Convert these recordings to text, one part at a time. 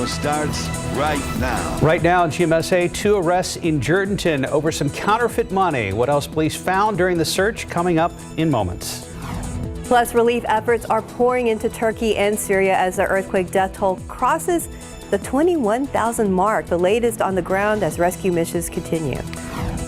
starts right now. Right now in GMSA, 2 arrests in Jordanton over some counterfeit money. What else police found during the search coming up in moments. Plus, relief efforts are pouring into Turkey and Syria as the earthquake death toll crosses the 21,000 mark, the latest on the ground as rescue missions continue.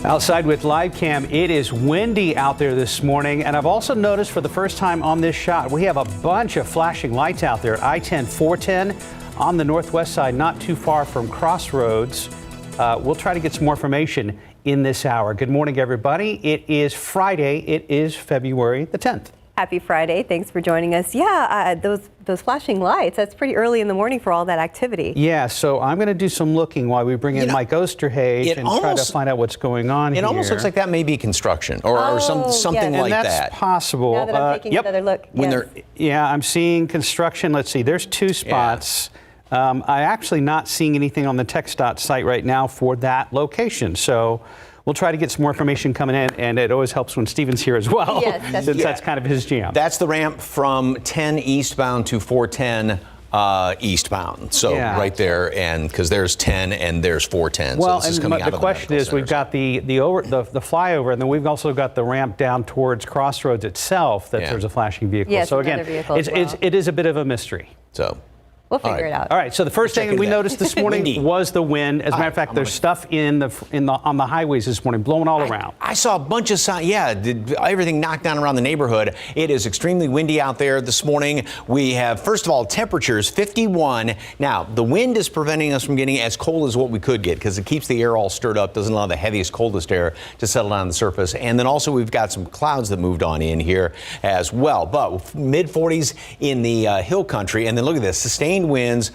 Outside with live cam, it is windy out there this morning, and I've also noticed for the first time on this shot, we have a bunch of flashing lights out there. I-10, 410 on the northwest side, not too far from Crossroads. We'll try to get some more information in this hour. Good morning, everybody. It is Friday. It is February the 10th. Happy Friday. Thanks for joining us. Yeah, those flashing lights, that's pretty early in the morning for all that activity. Yeah, so I'm going to do some looking while we bring in Mike Osterhage and try to find out what's going on here. It almost looks like that may be construction or something like that. That's possible. Now that I'm taking another look. Yeah, I'm seeing construction. Let's see, there's 2 spots. I'm actually not seeing anything on the TxDOT site right now for that location. So we'll try to get some more information coming in, and it always helps when Steven's here as well, yes, since that's kind of his jam. That's the ramp from 10 eastbound to 410 eastbound. So right there, and because there's 10 and there's 410. Well, so this is coming out the question is, we've got the flyover, and then we've also got the ramp down towards Crossroads itself. That there's a flashing vehicle. Yes, so again, it is a bit of a mystery. So. We'll figure it out. All right. So the first thing we noticed this morning was the wind. As a matter of fact, there's stuff on the highways this morning blowing all around. I saw a bunch of signs. Yeah, everything knocked down around the neighborhood. It is extremely windy out there this morning. We have, first of all, temperatures 51. Now, the wind is preventing us from getting as cold as what we could get because it keeps the air all stirred up, doesn't allow the heaviest, coldest air to settle down on the surface. And then also we've got some clouds that moved on in here as well. But mid 40s in the hill country. And then look at this, sustained winds.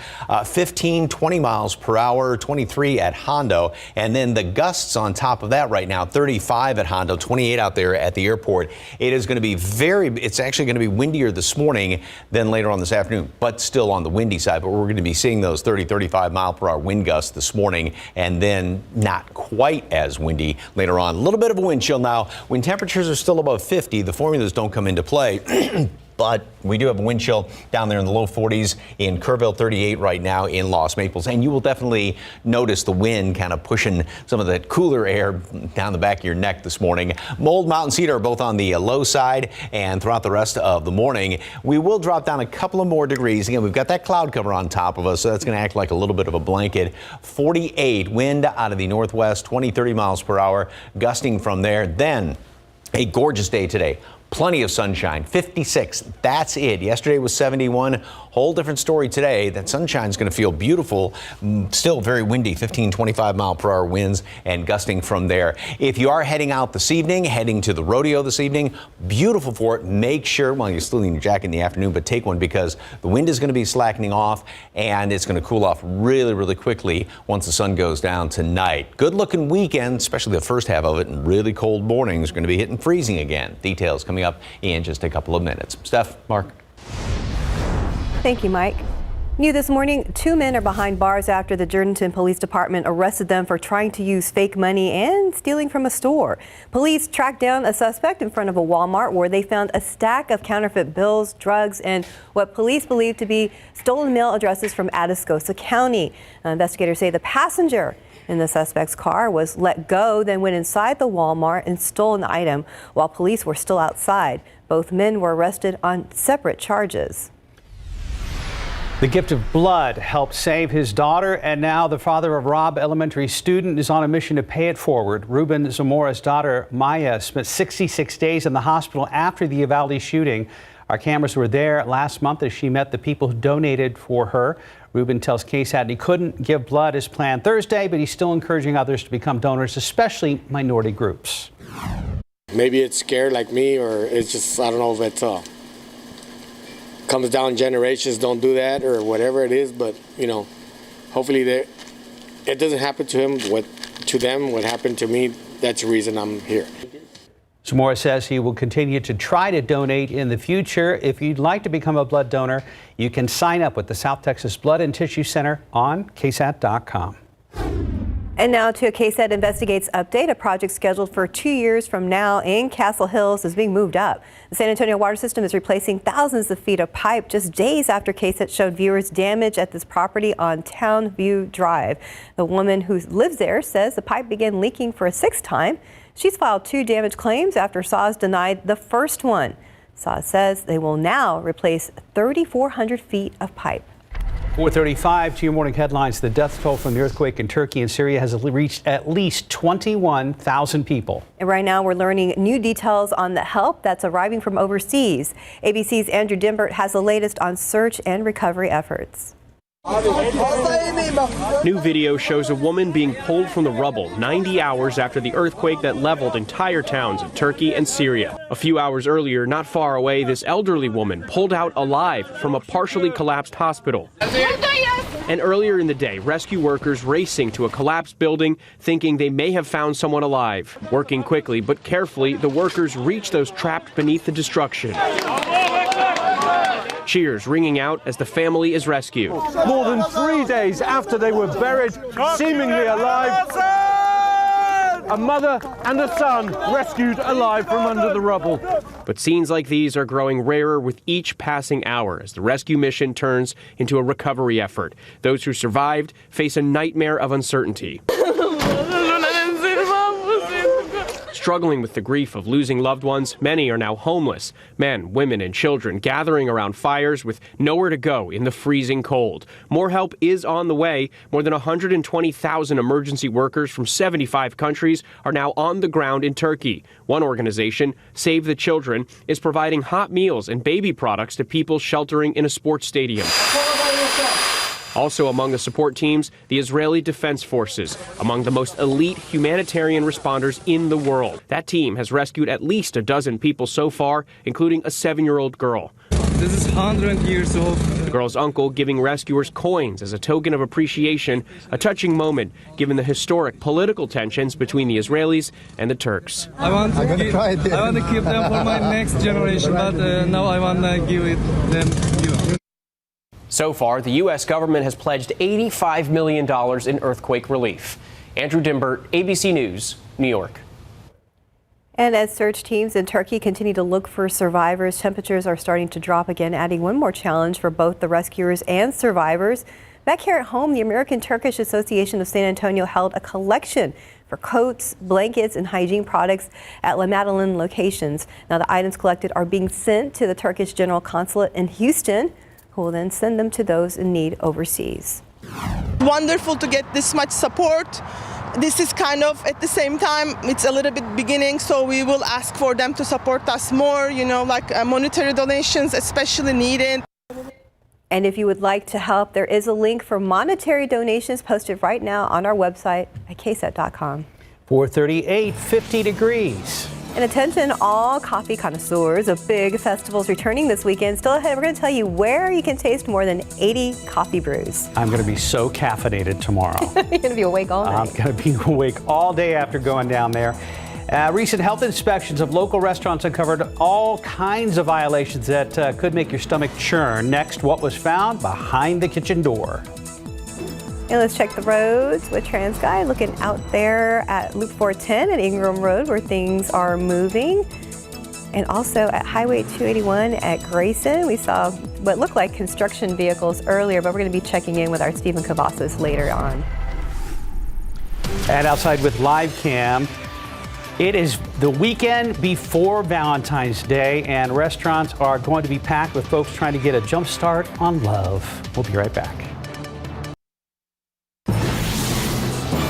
15, 20 miles per hour, 23 at Hondo. And then the gusts on top of that right now, 35 at Hondo, 28 out there at the airport. It is going to be it's actually going to be windier this morning than later on this afternoon, but still on the windy side. But we're going to be seeing those 30, 35 mile per hour wind gusts this morning, and then not quite as windy later on. A little bit of a wind chill now. When temperatures are still above 50, the formulas don't come into play. But we do have a wind chill down there in the low 40s in Kerrville, 38 right now in Los Maples. And you will definitely notice the wind kind of pushing some of that cooler air down the back of your neck this morning. Mold, Mountain Cedar are both on the low side, and throughout the rest of the morning, we will drop down a couple of more degrees. Again, we've got that cloud cover on top of us, so that's going to act like a little bit of a blanket. 48 wind out of the northwest, 20, 30 miles per hour, gusting from there. Then a gorgeous day today. Plenty of sunshine, 56. That's it. Yesterday was 71. Whole different story today. That sunshine is going to feel beautiful. Still very windy, 15, 25 mile per hour winds and gusting from there. If you are heading out this evening, heading to the rodeo this evening, beautiful for it. Make sure, well, you still need your jacket in the afternoon, but take one because the wind is going to be slackening off and it's going to cool off really, really quickly once the sun goes down tonight. Good looking weekend, especially the first half of it, and really cold mornings are going to be hitting freezing again. Details coming up in just a couple of minutes. Steph, Mark. Thank you, Mike. New this morning, 2 men are behind bars after the Jordanton Police Department arrested them for trying to use fake money and stealing from a store. Police tracked down a suspect in front of a Walmart where they found a stack of counterfeit bills, drugs, and what police believe to be stolen mail addresses from Atascosa County. Investigators say the passenger in the suspect's car was let go, then went inside the Walmart and stole an item while police were still outside. Both men were arrested on separate charges. The gift of blood helped save his daughter, and now the father of Robb Elementary student is on a mission to pay it forward. Ruben Zamora's daughter, Maya, spent 66 days in the hospital after the Uvalde shooting. Our cameras were there last month as she met the people who donated for her. Ruben tells KSAT he couldn't give blood as planned Thursday, but he's still encouraging others to become donors, especially minority groups. Maybe it's scared like me, or it's just, I don't know if it's comes down generations don't do that or whatever it is, but you know, hopefully it doesn't happen to him what happened to me. That's the reason I'm here. Zamora says he will continue to try to donate in the future. If you'd like to become a blood donor, you can sign up with the South Texas Blood and Tissue Center on KSAT.com. And now to a KSAT Investigates update. A project scheduled for 2 years from now in Castle Hills is being moved up. The San Antonio water system is replacing thousands of feet of pipe just days after KSAT showed viewers damage at this property on Townview Drive. The woman who lives there says the pipe began leaking for a sixth time. She's filed 2 damage claims after SAWS denied the first one. SAWS says they will now replace 3,400 feet of pipe. 4:35 to your morning headlines. The death toll from the earthquake in Turkey and Syria has reached at least 21,000 people. And right now we're learning new details on the help that's arriving from overseas. ABC's Andrew Dimbert has the latest on search and recovery efforts. New video shows a woman being pulled from the rubble 90 hours after the earthquake that leveled entire towns of Turkey and Syria. A few hours earlier, not far away, this elderly woman pulled out alive from a partially collapsed hospital. And earlier in the day, rescue workers racing to a collapsed building, thinking they may have found someone alive. Working quickly but carefully, the workers reach those trapped beneath the destruction. Cheers ringing out as the family is rescued. More than 3 days after they were buried, seemingly alive, a mother and a son rescued alive from under the rubble. But scenes like these are growing rarer with each passing hour as the rescue mission turns into a recovery effort. Those who survived face a nightmare of uncertainty. Struggling with the grief of losing loved ones, many are now homeless. Men, women, and children gathering around fires with nowhere to go in the freezing cold. More help is on the way. More than 120,000 emergency workers from 75 countries are now on the ground in Turkey. One organization, Save the Children, is providing hot meals and baby products to people sheltering in a sports stadium. Also among the support teams, the Israeli Defense Forces, among the most elite humanitarian responders in the world. That team has rescued at least a dozen people so far, including a 7-year-old girl. This is 100 years old. The girl's uncle giving rescuers coins as a token of appreciation, a touching moment given the historic political tensions between the Israelis and the Turks. I want to keep them for my next generation, but now I want to give it them. So far, the U.S. government has pledged $85 million in earthquake relief. Andrew Dimbert, ABC News, New York. And as search teams in Turkey continue to look for survivors, temperatures are starting to drop again, adding one more challenge for both the rescuers and survivors. Back here at home, the American Turkish Association of San Antonio held a collection for coats, blankets, and hygiene products at La Madeleine locations. Now, the items collected are being sent to the Turkish General Consulate in Houston, who will then send them to those in need overseas. Wonderful to get this much support. This is kind of, at the same time, it's a little bit beginning, so we will ask for them to support us more, like monetary donations, especially needed. And if you would like to help, there is a link for monetary donations posted right now on our website at KSAT.com. 4:38, 50 degrees. And attention, all coffee connoisseurs. A big festival is returning this weekend. Still ahead, we're going to tell you where you can taste more than 80 coffee brews. I'm going to be so caffeinated tomorrow. You're going to be awake all night. I'm going to be awake all day after going down there. Recent health inspections of local restaurants uncovered all kinds of violations that could make your stomach churn. Next, what was found behind the kitchen door. And let's check the roads with TransGuide, looking out there at Loop 410 and Ingram Road where things are moving. And also at Highway 281 at Grayson, we saw what looked like construction vehicles earlier, but we're going to be checking in with our Stephen Cavazos later on. And outside with live cam, it is the weekend before Valentine's Day, and restaurants are going to be packed with folks trying to get a jump start on love. We'll be right back.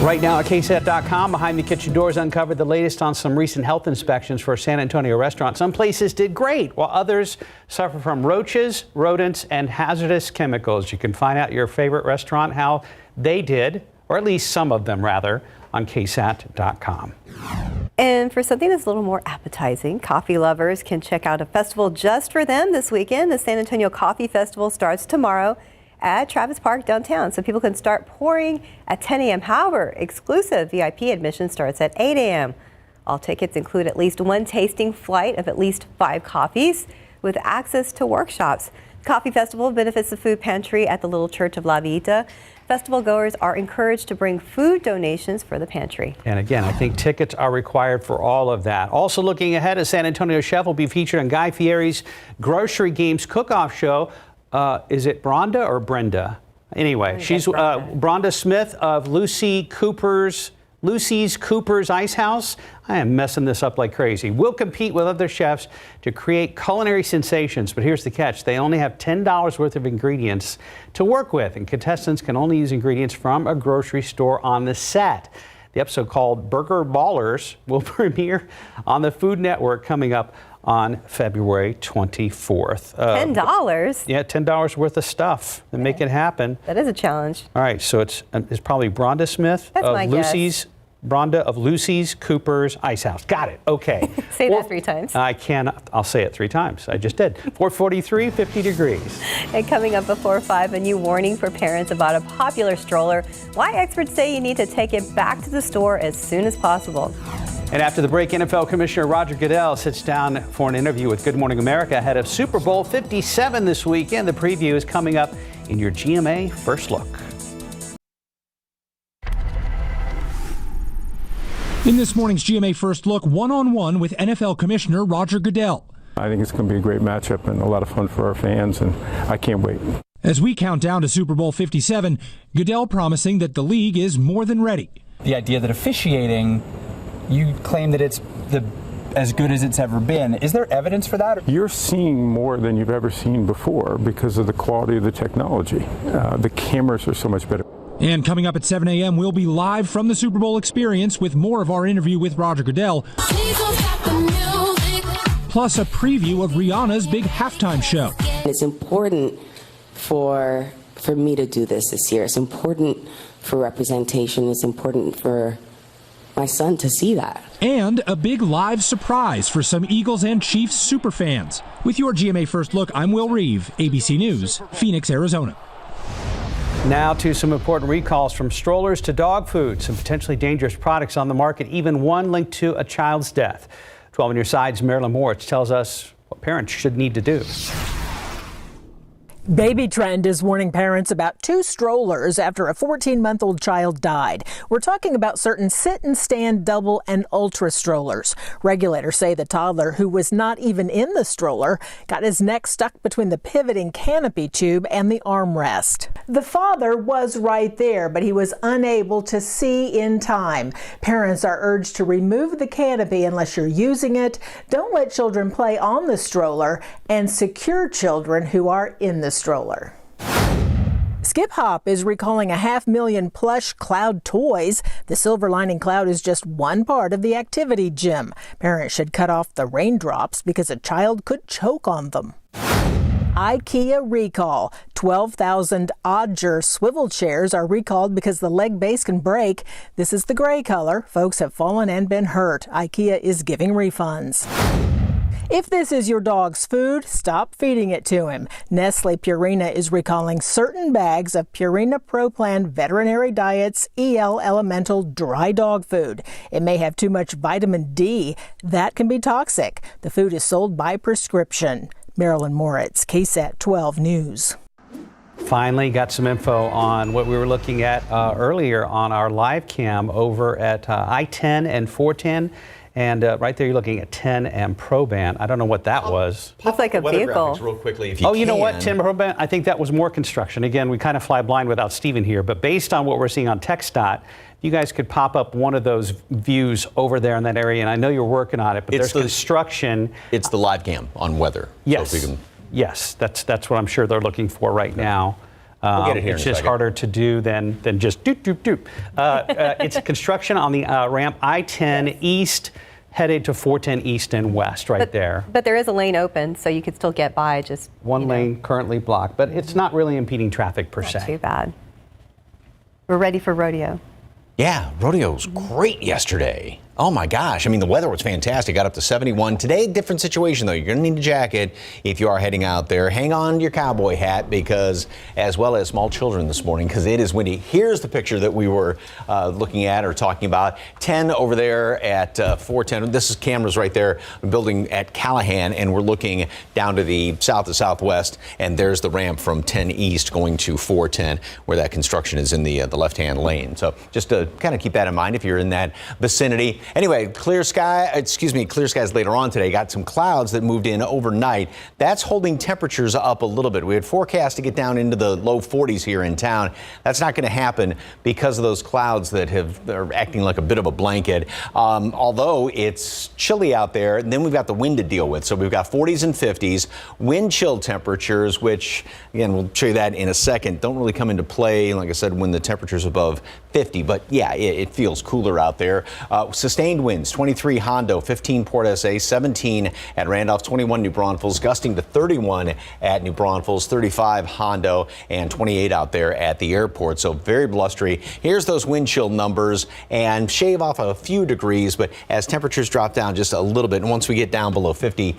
Right now at KSAT.com, behind the kitchen doors uncovered the latest on some recent health inspections for a San Antonio restaurant. Some places did great, while others suffer from roaches, rodents, and hazardous chemicals. You can find out your favorite restaurant, how they did, or at least some of them rather, on KSAT.com. And for something that's a little more appetizing, coffee lovers can check out a festival just for them this weekend. The San Antonio Coffee Festival starts tomorrow at Travis Park downtown, so people can start pouring at 10 a.m. However, exclusive VIP admission starts at 8 a.m. All tickets include at least one tasting flight of at least 5 coffees with access to workshops. The Coffee Festival benefits the food pantry at the Little Church of La Vita. Festival goers are encouraged to bring food donations for the pantry. And again, I think tickets are required for all of that. Also looking ahead, a San Antonio chef will be featured on Guy Fieri's Grocery Games Cook-Off show. Is it Bronda or Brenda? Anyway, she's Bronda Smith of Lucy's Cooper's Ice House. I am messing this up like crazy. We'll compete with other chefs to create culinary sensations, but here's the catch. They only have $10 worth of ingredients to work with, and contestants can only use ingredients from a grocery store on the set. The episode, called Burger Ballers, will premiere on the Food Network coming up on February 24th. $10? Yeah, $10 worth of stuff and make it happen. That is a challenge. All right, so it's probably Bronda Smith of Bronda of Lucy's Cooper's Ice House. Got it. Okay. Say that 3 times. I can. I'll say it 3 times. I just did. 443, 50 degrees. And coming up before 5, a new warning for parents about a popular stroller. Why experts say you need to take it back to the store as soon as possible. And after the break, NFL Commissioner Roger Goodell sits down for an interview with Good Morning America ahead of Super Bowl 57 this weekend. The preview is coming up in your GMA First Look. In this morning's GMA First Look, one-on-one with NFL Commissioner Roger Goodell. I think it's going to be a great matchup and a lot of fun for our fans, and I can't wait. As we count down to Super Bowl 57, Goodell promising that the league is more than ready. The idea that officiating, you claim that it's as good as it's ever been. Is there evidence for that? You're seeing more than you've ever seen before because of the quality of the technology. The cameras are so much better. And coming up at 7 a.m., we'll be live from the Super Bowl experience with more of our interview with Roger Goodell. Plus a preview of Rihanna's big halftime show. It's important for me to do this year. It's important for representation. It's important for my son to see that. And a big live surprise for some Eagles and Chiefs superfans. With your GMA First Look, I'm Will Reeve, ABC News, Phoenix, Arizona. Now to some important recalls, from strollers to dog food, some potentially dangerous products on the market, even one linked to a child's death. 12 on your side's Marilyn Moritz tells us what parents should need to do. Baby Trend is warning parents about 2 strollers after a 14-month-old child died. We're talking about certain sit and stand double and ultra strollers. Regulators say the toddler, who was not even in the stroller, got his neck stuck between the pivoting canopy tube and the armrest. The father was right there, but he was unable to see in time. Parents are urged to remove the canopy unless you're using it. Don't let children play on the stroller, and secure children who are in the stroller. Skip Hop is recalling 500,000 plush cloud toys. The silver lining cloud is just one part of the activity gym. Parents should cut off the raindrops because a child could choke on them. IKEA recall. 12,000 Odger swivel chairs are recalled because the leg base can break. This is the gray color. Folks have fallen and been hurt. IKEA is giving refunds. If this is your dog's food, stop feeding it to him. Nestle Purina is recalling certain bags of Purina Pro Plan Veterinary Diets EL Elemental dry dog food. It may have too much vitamin D. That can be toxic. The food is sold by prescription. Marilyn Moritz, KSAT 12 News. Finally, got some info on what we were looking at earlier on our live cam over at I-10 and 410. And right there, you're looking at 10 and Proban. I don't know what that was. Looks like a vehicle. Real quickly, if you you know what, 10 Proban? I think that was more construction. Again, we kind of fly blind without Steven here, but based on what we're seeing on TxDOT, you guys could pop up one of those views over there in that area, and I know you're working on it, but there's construction. It's the live cam on weather. Yes. So if we can... Yes, that's what I'm sure they're looking for right now. We'll get it here it's in a just second. harder to do than just doop, doop, doop. It's construction on the ramp I-10 East, headed to 410 East and West there. But there is a lane open, so you could still get by. Just one lane currently blocked, but it's not really impeding traffic per se. Not too bad. We're ready for rodeo. Yeah, rodeo's great yesterday. Oh my gosh. I mean, the weather was fantastic. Got up to 71. Today, different situation though. You're going to need a jacket if you are heading out there. Hang on to your cowboy hat because as well as small children this morning because it is windy. Here's the picture that we were looking at or talking about. 10 over there at 410. This is cameras right there building at Callahan and we're looking down to the south to southwest and there's the ramp from 10 east going to 410 where that construction is in the left-hand lane. So just to kind of keep that in mind if you're in that vicinity. Anyway, clear skies later on today. Got some clouds that moved in overnight. That's holding temperatures up a little bit. We had forecast to get down into the low 40s here in town. That's not going to happen because of those clouds that are acting like a bit of a blanket. Although it's chilly out there, and then we've got the wind to deal with. So we've got 40s and 50s, wind chill temperatures, which again, we'll show you that in a second. Don't really come into play, like I said, when the temperature's above 50. But yeah, it feels cooler out there. Sustained winds, 23 Hondo, 15 Port SA, 17 at Randolph, 21 New Braunfels, gusting to 31 at New Braunfels, 35 Hondo, and 28 out there at the airport. So very blustery. Here's those wind chill numbers and shave off a few degrees, but as temperatures drop down just a little bit, and once we get down below 50,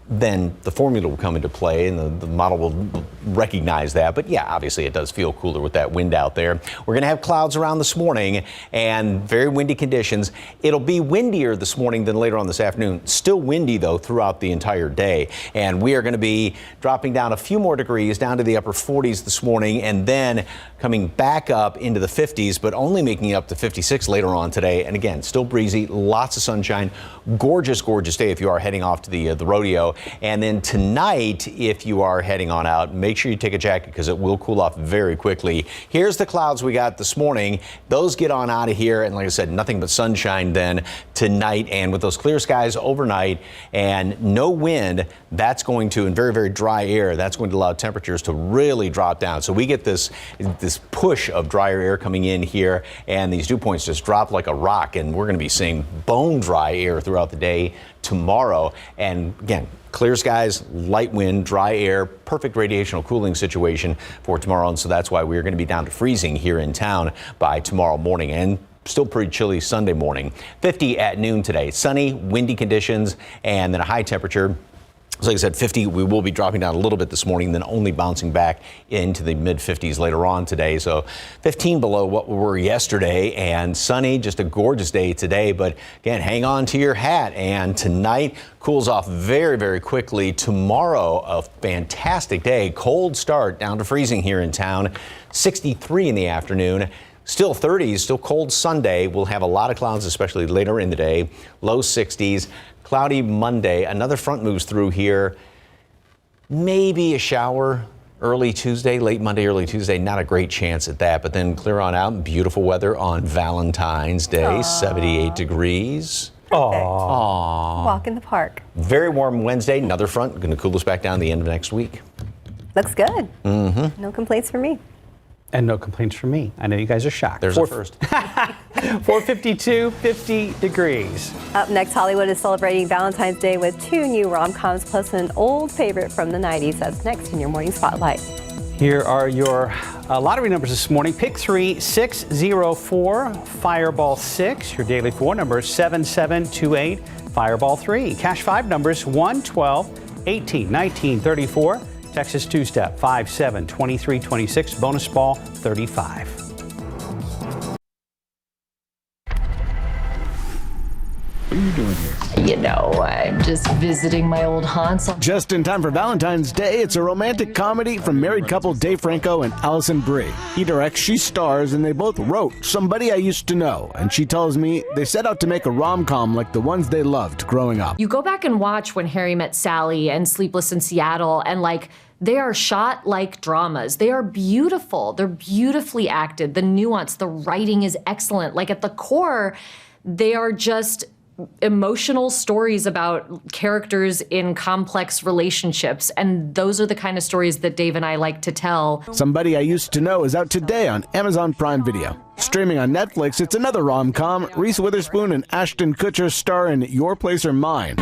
then the formula will come into play and the model will recognize that. But yeah, obviously it does feel cooler with that wind out there. We're going to have clouds around this morning and very windy conditions. It'll be windier this morning than later on this afternoon. Still windy though throughout the entire day. And we are going to be dropping down a few more degrees down to the upper 40s this morning and then coming back up into the 50s, but only making it up to 56 later on today. And again, still breezy, lots of sunshine. Gorgeous, gorgeous day if you are heading off to the rodeo. And then tonight, if you are heading on out, make sure you take a jacket because it will cool off very quickly. Here's the clouds we got this morning. Those get on out of here. And like I said, nothing but sunshine then tonight. And with those clear skies overnight and no wind, that's going to, and very, very dry air, that's going to allow temperatures to really drop down. So we get this push of drier air coming in here and these dew points just drop like a rock. And we're going to be seeing bone dry air throughout the day tomorrow. And again, clear skies, light wind, dry air, perfect radiational cooling situation for tomorrow. And so that's why we're going to be down to freezing here in town by tomorrow morning and still pretty chilly Sunday morning. 50 at noon today, sunny, windy conditions, and then a high temperature. So like I said, 50, we will be dropping down a little bit this morning, then only bouncing back into the mid 50s later on today. So 15 below what we were yesterday and sunny, just a gorgeous day today. But again, hang on to your hat. And tonight cools off very, very quickly. Tomorrow, a fantastic day. Cold start down to freezing here in town. 63 in the afternoon. Still 30s, still cold Sunday. We'll have a lot of clouds, especially later in the day. Low 60s. Cloudy Monday. Another front moves through here. Maybe a shower early Tuesday, late Monday, early Tuesday. Not a great chance at that, but then clear on out. Beautiful weather on Valentine's Day. Aww. 78 degrees. Aww. Walk in the park. Very warm Wednesday. Another front going to cool us back down the end of next week. Looks good. Mm-hmm. No complaints from me. And no complaints from me. I know you guys are shocked. There's a first. 452, 50 degrees. Up next, Hollywood is celebrating Valentine's Day with 2 new rom-coms plus an old favorite from the 90s. That's next in your morning spotlight. Here are your lottery numbers this morning. Pick 3, 604, Fireball 6. Your daily 4 numbers 7728, Fireball 3. Cash 5 numbers 1, 12, 18, 19, 34. Texas 2-step 5, 7, 23, 26. Bonus ball 35. What are you doing here? You know, I'm just visiting my old haunts. Just in time for Valentine's Day, it's a romantic comedy from married couple Dave Franco and Allison Brie. He directs, she stars, and they both wrote Somebody I Used to Know. And she tells me they set out to make a rom-com like the ones they loved growing up. You go back and watch When Harry Met Sally and Sleepless in Seattle, and they are shot like dramas. They are beautiful. They're beautifully acted. The nuance, the writing is excellent. Like at the core, they are just emotional stories about characters in complex relationships. And those are the kind of stories that Dave and I like to tell. Somebody I Used to Know is out today on Amazon Prime Video. Streaming on Netflix, it's another rom-com. Reese Witherspoon and Ashton Kutcher star in Your Place or Mine.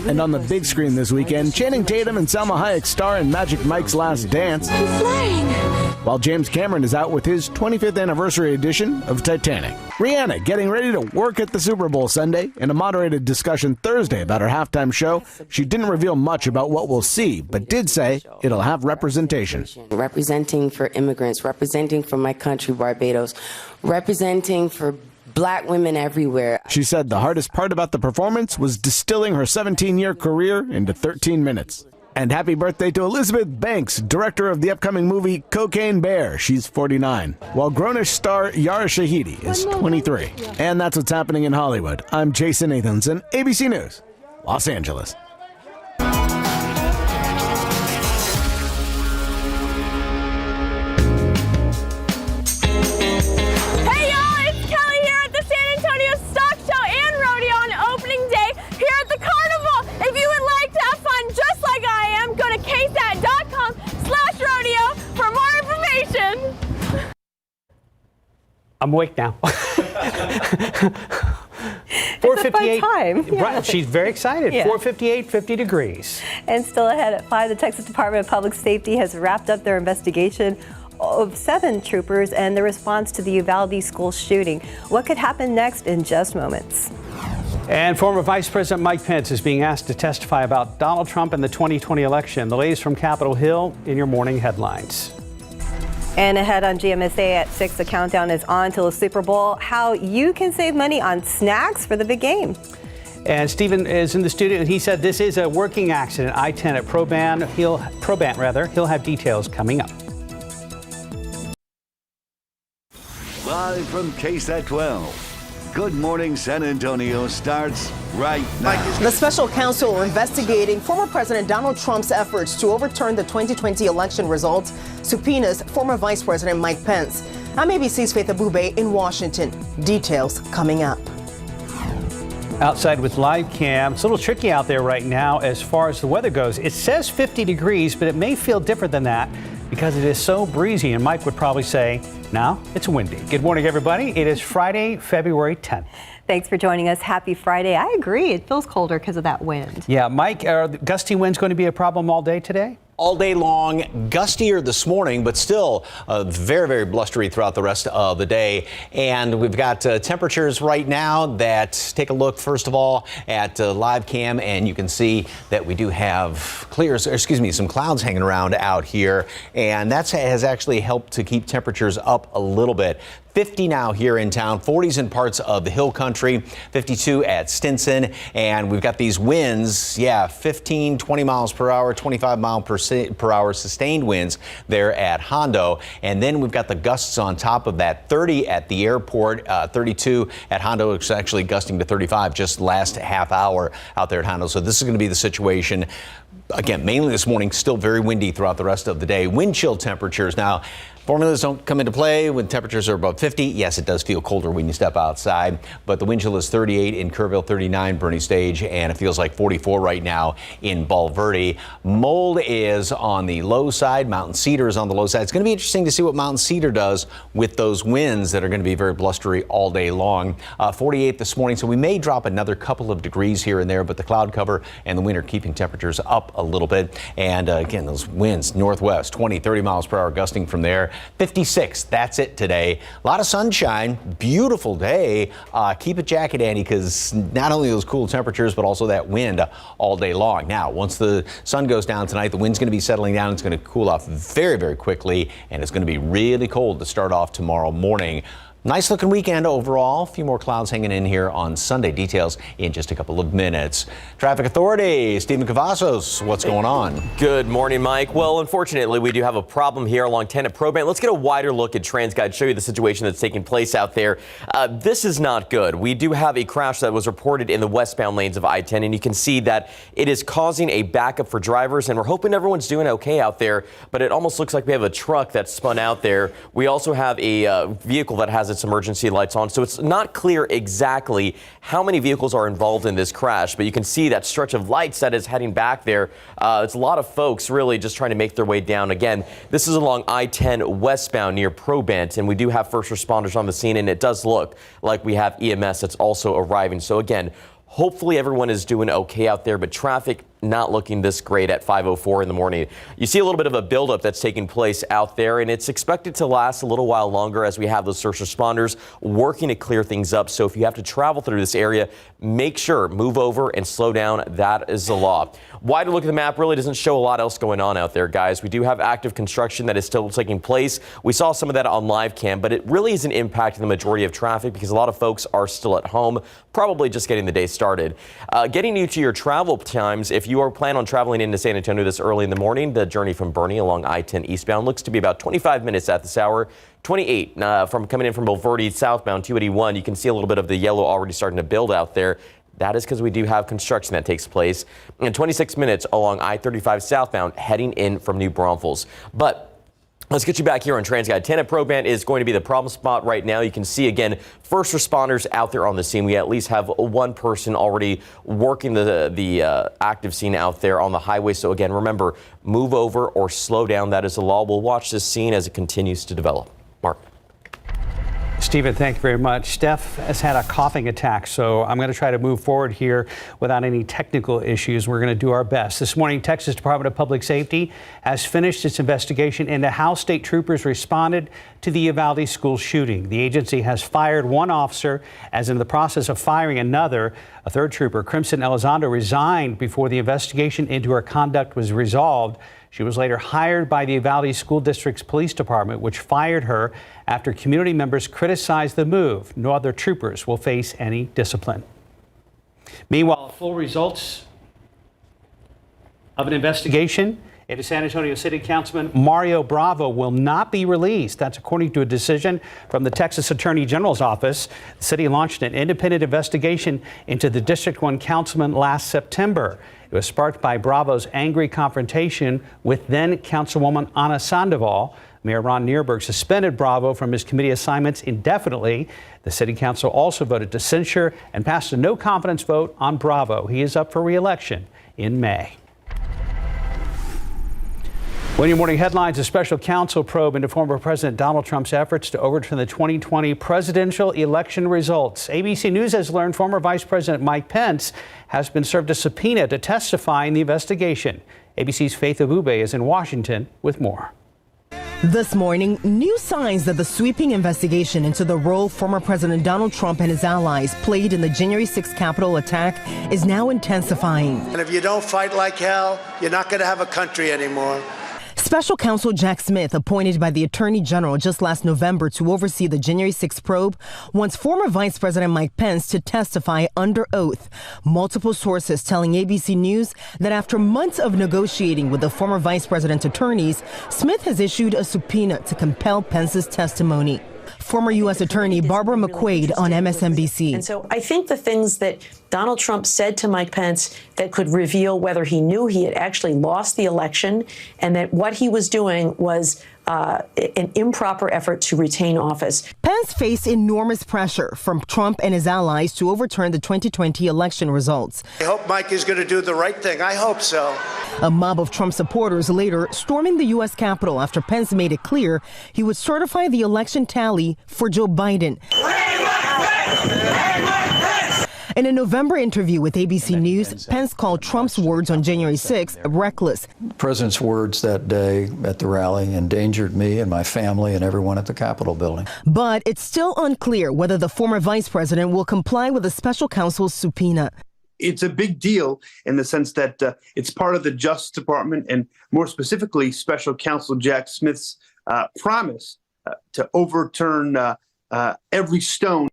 And on the big screen this weekend, Channing Tatum and Salma Hayek star in Magic Mike's Last Dance. I'm flying. while James Cameron is out with his 25th anniversary edition of Titanic. Rihanna getting ready to work at the Super Bowl Sunday. In a moderated discussion Thursday about her halftime show, she didn't reveal much about what we'll see, but did say it'll have representation. Representing for immigrants, representing for my country, Barbados, representing for Black women everywhere. She said the hardest part about the performance was distilling her 17-year career into 13 minutes. And happy birthday to Elizabeth Banks, director of the upcoming movie Cocaine Bear. She's 49. While Grownish star Yara Shahidi is 23. And that's what's happening in Hollywood. I'm Jason Nathanson, ABC News, Los Angeles. I'm awake now. 4:58 time. Yeah. Right, she's very excited. Yeah. 4:58, 50 degrees. And still ahead at 5, the Texas Department of Public Safety has wrapped up their investigation of 7 troopers and the response to the Uvalde school shooting. What could happen next in just moments? And former Vice President Mike Pence is being asked to testify about Donald Trump and the 2020 election. The latest from Capitol Hill in your morning headlines. And ahead on GMSA at 6, the countdown is on till the Super Bowl. How you can save money on snacks for the big game. And Stephen is in the studio, and he said this is a working accident. I-10 at Probant. He'll have details coming up. Live from KSAT 12. Good Morning San Antonio starts right now. The special counsel investigating former President Donald Trump's efforts to overturn the 2020 election results subpoenas former Vice President Mike Pence. I'm ABC's Faith Abube in Washington. Details coming up. Outside with live cam. It's a little tricky out there right now as far as the weather goes. It says 50 degrees, but it may feel different than that because it is so breezy. And Mike would probably say, now it's windy. Good morning, everybody. It is Friday, February 10th. Thanks for joining us. Happy Friday. I agree. It feels colder because of that wind. Yeah, Mike, are the gusty winds going to be a problem all day today? All day long, gustier this morning, but still very, very blustery throughout the rest of the day. And we've got temperatures right now that take a look, first of all, at live cam, and you can see that we do have some clouds hanging around out here. And that has actually helped to keep temperatures up a little bit. 50 now here in town, 40s in parts of the hill country, 52 at Stinson. And we've got these winds, 15, 20 miles per hour, 25 miles per hour sustained winds there at Hondo. And then we've got the gusts on top of that, 30 at the airport, 32 at Hondo. It's actually gusting to 35 just last half hour out there at Hondo. So this is going to be the situation. Again, mainly this morning, still very windy throughout the rest of the day. Wind chill temperatures now. Formulas don't come into play when temperatures are above 50. Yes, it does feel colder when you step outside, but the wind chill is 38 in Kerrville, 39 Bernie Stage, and it feels like 44 right now in Bulverde. Mold is on the low side. Mountain Cedar is on the low side. It's going to be interesting to see what Mountain Cedar does with those winds that are going to be very blustery all day long. 48 this morning, so we may drop another couple of degrees here and there, but the cloud cover and the wind are keeping temperatures up a little bit. And again, those winds northwest, 20, 30 miles per hour gusting from there. 56, that's it today. A lot of sunshine, beautiful day. Keep a jacket handy because not only those cool temperatures, but also that wind all day long. Now, once the sun goes down tonight, the wind's going to be settling down. It's going to cool off very, very quickly, and it's going to be really cold to start off tomorrow morning. Nice looking weekend overall. A few more clouds hanging in here on Sunday. Details in just a couple of minutes. Traffic Authority, Stephen Cavazos, what's going on? Good morning, Mike. Well, unfortunately, we do have a problem here along 10 at Probant. Let's get a wider look at TransGuide, show you the situation that's taking place out there. This is not good. We do have a crash that was reported in the westbound lanes of I-10, and you can see that it is causing a backup for drivers, and we're hoping everyone's doing okay out there, but it almost looks like we have a truck that's spun out there. We also have a vehicle that has its emergency lights on, so it's not clear exactly how many vehicles are involved in this crash, but you can see that stretch of lights that is heading back there. It's a lot of folks really just trying to make their way down. Again, this is along I-10 westbound near Probant, and we do have first responders on the scene, and it does look like we have EMS that's also arriving. So again, hopefully everyone is doing okay out there, but traffic not looking this great at 5:04 in the morning. You see a little bit of a buildup that's taking place out there, and it's expected to last a little while longer as we have those first responders working to clear things up. So if you have to travel through this area, make sure move over and slow down. That is the law. Wider look at the map really doesn't show a lot else going on out there, guys. We do have active construction that is still taking place. We saw some of that on live cam, but it really isn't impacting the majority of traffic because a lot of folks are still at home, probably just getting the day started. Getting you to your travel times, if you are planning on traveling into San Antonio this early in the morning, the journey from Bernie along I-10 eastbound looks to be about 25 minutes at this hour. 28 from coming in from Bulverde southbound 281. You can see a little bit of the yellow already starting to build out there. That is because we do have construction that takes place. And 26 minutes along I-35 southbound heading in from New Braunfels. But let's get you back here on TransGuide 10 at Probant is going to be the problem spot right now. You can see, again, first responders out there on the scene. We at least have one person already working the active scene out there on the highway. So, again, remember, move over or slow down. That is the law. We'll watch this scene as it continues to develop. Mark. Stephen, thank you very much. Steph has had a coughing attack, so I'm going to try to move forward here without any technical issues. We're going to do our best. This morning, Texas Department of Public Safety has finished its investigation into how state troopers responded to the Uvalde school shooting. The agency has fired one officer, as in the process of firing another. A third trooper, Crimson Elizondo, resigned before the investigation into her conduct was resolved. She was later hired by the Uvalde School District's police department, which fired her after community members criticized the move. No other troopers will face any discipline. Meanwhile, full results of an investigation into San Antonio City Councilman Mario Bravo will not be released. That's according to a decision from the Texas Attorney General's office. The city launched an independent investigation into the District 1 councilman last September. It was sparked by Bravo's angry confrontation with then Councilwoman Ana Sandoval. Mayor Ron Nierberg suspended Bravo from his committee assignments indefinitely. The city council also voted to censure and passed a no confidence vote on Bravo. He is up for re-election in May. Well, in your morning headlines, a special counsel probe into former President Donald Trump's efforts to overturn the 2020 presidential election results. ABC News has learned former Vice President Mike Pence has been served a subpoena to testify in the investigation. ABC's Faith Abube is in Washington with more. This morning, new signs that the sweeping investigation into the role former President Donald Trump and his allies played in the January 6th Capitol attack is now intensifying. And if you don't fight like hell, you're not going to have a country anymore. Special counsel Jack Smith, appointed by the Attorney General just last November to oversee the January 6th probe, wants former Vice President Mike Pence to testify under oath. Multiple sources telling ABC News that after months of negotiating with the former vice president's attorneys, Smith has issued a subpoena to compel Pence's testimony. Former U.S. Attorney Barbara McQuaid on MSNBC. And so I think the things that Donald Trump said to Mike Pence that could reveal whether he knew he had actually lost the election and that what he was doing was an improper effort to retain office. Pence faced enormous pressure from Trump and his allies to overturn the 2020 election results. I hope Mike is going to do the right thing. I hope so. A mob of Trump supporters later storming the U.S. Capitol after Pence made it clear he would certify the election tally for Joe Biden. In a November interview with ABC News, Pence called Trump's words on January 6th reckless. The president's words that day at the rally endangered me and my family and everyone at the Capitol building. But it's still unclear whether the former vice president will comply with the special counsel's subpoena. It's a big deal in the sense that it's part of the Justice Department and more specifically special counsel Jack Smith's promise to overturn every stone.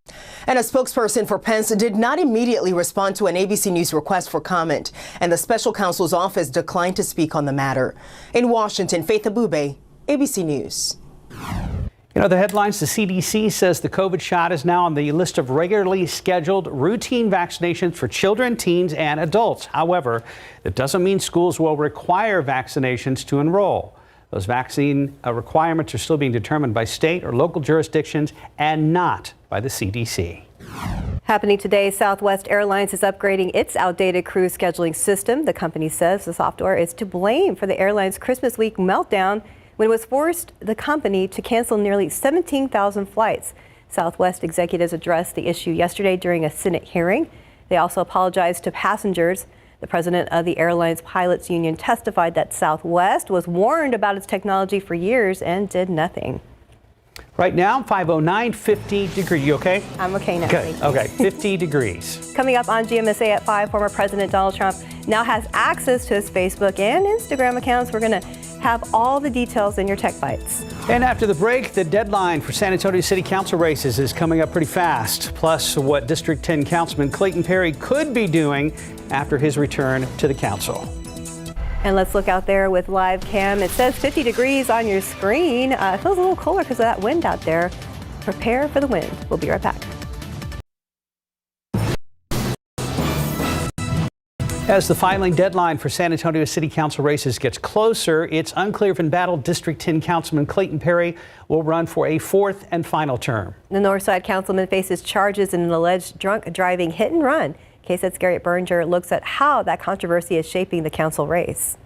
And a spokesperson for Pence did not immediately respond to an ABC News request for comment, and the special counsel's office declined to speak on the matter. In Washington, Faith Abube, ABC News. You know, the headlines, the CDC says the COVID shot is now on the list of regularly scheduled routine vaccinations for children, teens, and adults. However, that doesn't mean schools will require vaccinations to enroll. Those vaccine requirements are still being determined by state or local jurisdictions and not by the CDC. Happening today, Southwest Airlines is upgrading its outdated crew scheduling system. The company says the software is to blame for the airline's Christmas week meltdown when it was forced the company to cancel nearly 17,000 flights. Southwest executives addressed the issue yesterday during a Senate hearing. They also apologized to passengers. The president of the Airlines Pilots Union testified that Southwest was warned about its technology for years and did nothing. Right now, 509, 50 degrees. You okay? I'm okay now. Good. Okay, 50 degrees. Coming up on GMSA at 5, former President Donald Trump now has access to his Facebook and Instagram accounts. We're going to have all the details in your Tech Bites. And after the break, the deadline for San Antonio City Council races is coming up pretty fast. Plus, what District 10 Councilman Clayton Perry could be doing after his return to the council. And let's look out there with live cam. It says 50 degrees on your screen. It feels a little cooler because of that wind out there. Prepare for the wind. We'll be right back. As the filing deadline for San Antonio City Council races gets closer, it's unclear if embattled District 10 Councilman Clayton Perry will run for a fourth and final term. The Northside councilman faces charges in an alleged drunk driving hit and run. KSAT's Garrett Berger looks at how that controversy is shaping the council race.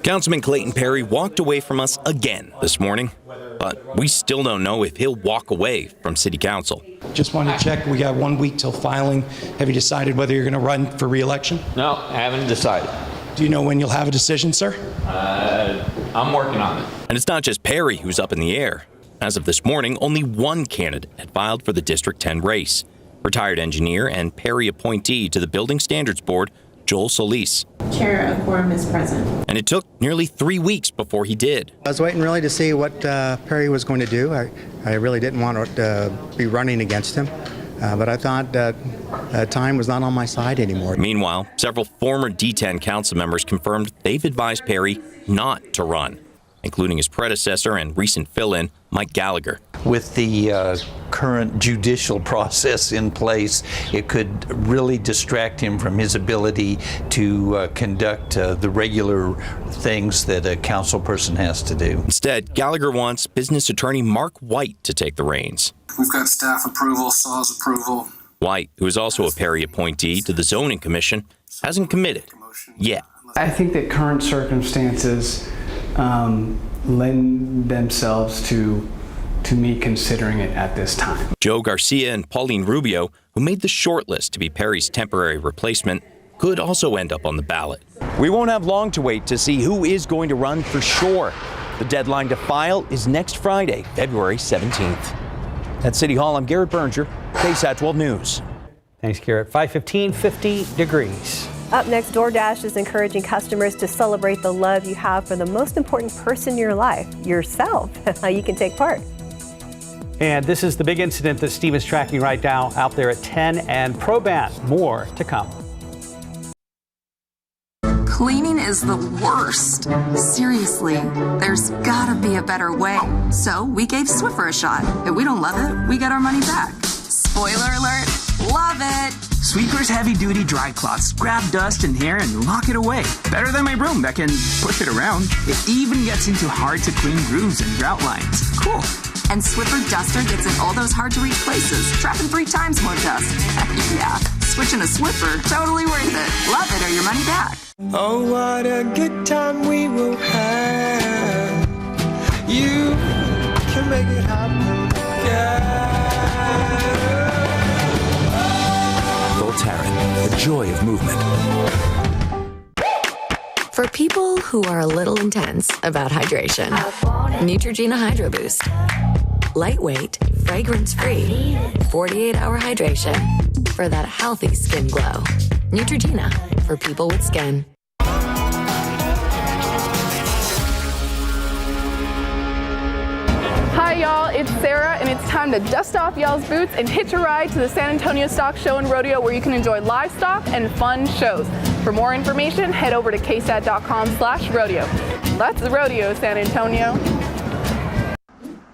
Councilman Clayton Perry walked away from us again this morning, but we still don't know if he'll walk away from City Council. Just wanted to check, we got 1 week till filing. Have you decided whether you're going to run for re-election? No, I haven't decided. Do you know when you'll have a decision, sir? I'm working on it. And it's not just Perry who's up in the air. As of this morning, only one candidate had filed for the District 10 race. Retired engineer and Perry appointee to the Building Standards Board, Joel Solis. Chair, a quorum is present. And it took nearly 3 weeks before he did. I was waiting really to see what Perry was going to do. I really didn't want to be running against him, but I thought time was not on my side anymore. Meanwhile, several former D10 council members confirmed they've advised Perry not to run, including his predecessor and recent fill-in, Mike Gallagher. With the current judicial process in place, it could really distract him from his ability to conduct the regular things that a council person has to do. Instead, Gallagher wants business attorney Mark White to take the reins. We've got staff approval, SAW's approval. White, who is also a Perry appointee to the Zoning Commission, hasn't committed yet. I think that current circumstances lend themselves to me considering it at this time. Joe Garcia and Pauline Rubio, who made the short list to be Perry's temporary replacement, could also end up on the ballot. We won't have long to wait to see who is going to run for sure. The deadline to file is next Friday, February 17th. At City Hall, I'm Garrett Berger, KSAT 12 News. Thanks, Garrett. 5:15, 50 degrees. Up next, DoorDash is encouraging customers to celebrate the love you have for the most important person in your life, yourself. How you can take part. And this is the big incident that Steve is tracking right now out there at 10 and Proban. More to come. Cleaning is the worst. Seriously, there's gotta be a better way. So we gave Swiffer a shot. If we don't love it, we get our money back. Spoiler alert, love it. Sweeper's heavy-duty dry cloths grab dust and hair and lock it away. Better than my broom that can push it around. It even gets into hard-to-clean grooves and grout lines. Cool. And Swiffer Duster gets in all those hard-to-reach places, trapping 3 times more dust. Yeah, switching to Swiffer, totally worth it. Love it or your money back. Oh, what a good time we will have. You can make it happen, Voltaren, the joy of movement. For people who are a little intense about hydration, Neutrogena Hydro Boost. Lightweight, fragrance-free, 48-hour hydration for that healthy skin glow. Neutrogena, for people with skin. Hi y'all, it's Sarah and it's time to dust off y'all's boots and hitch a ride to the San Antonio Stock Show and Rodeo where you can enjoy livestock and fun shows. For more information, head over to ksat.com/rodeo. That's the rodeo, San Antonio.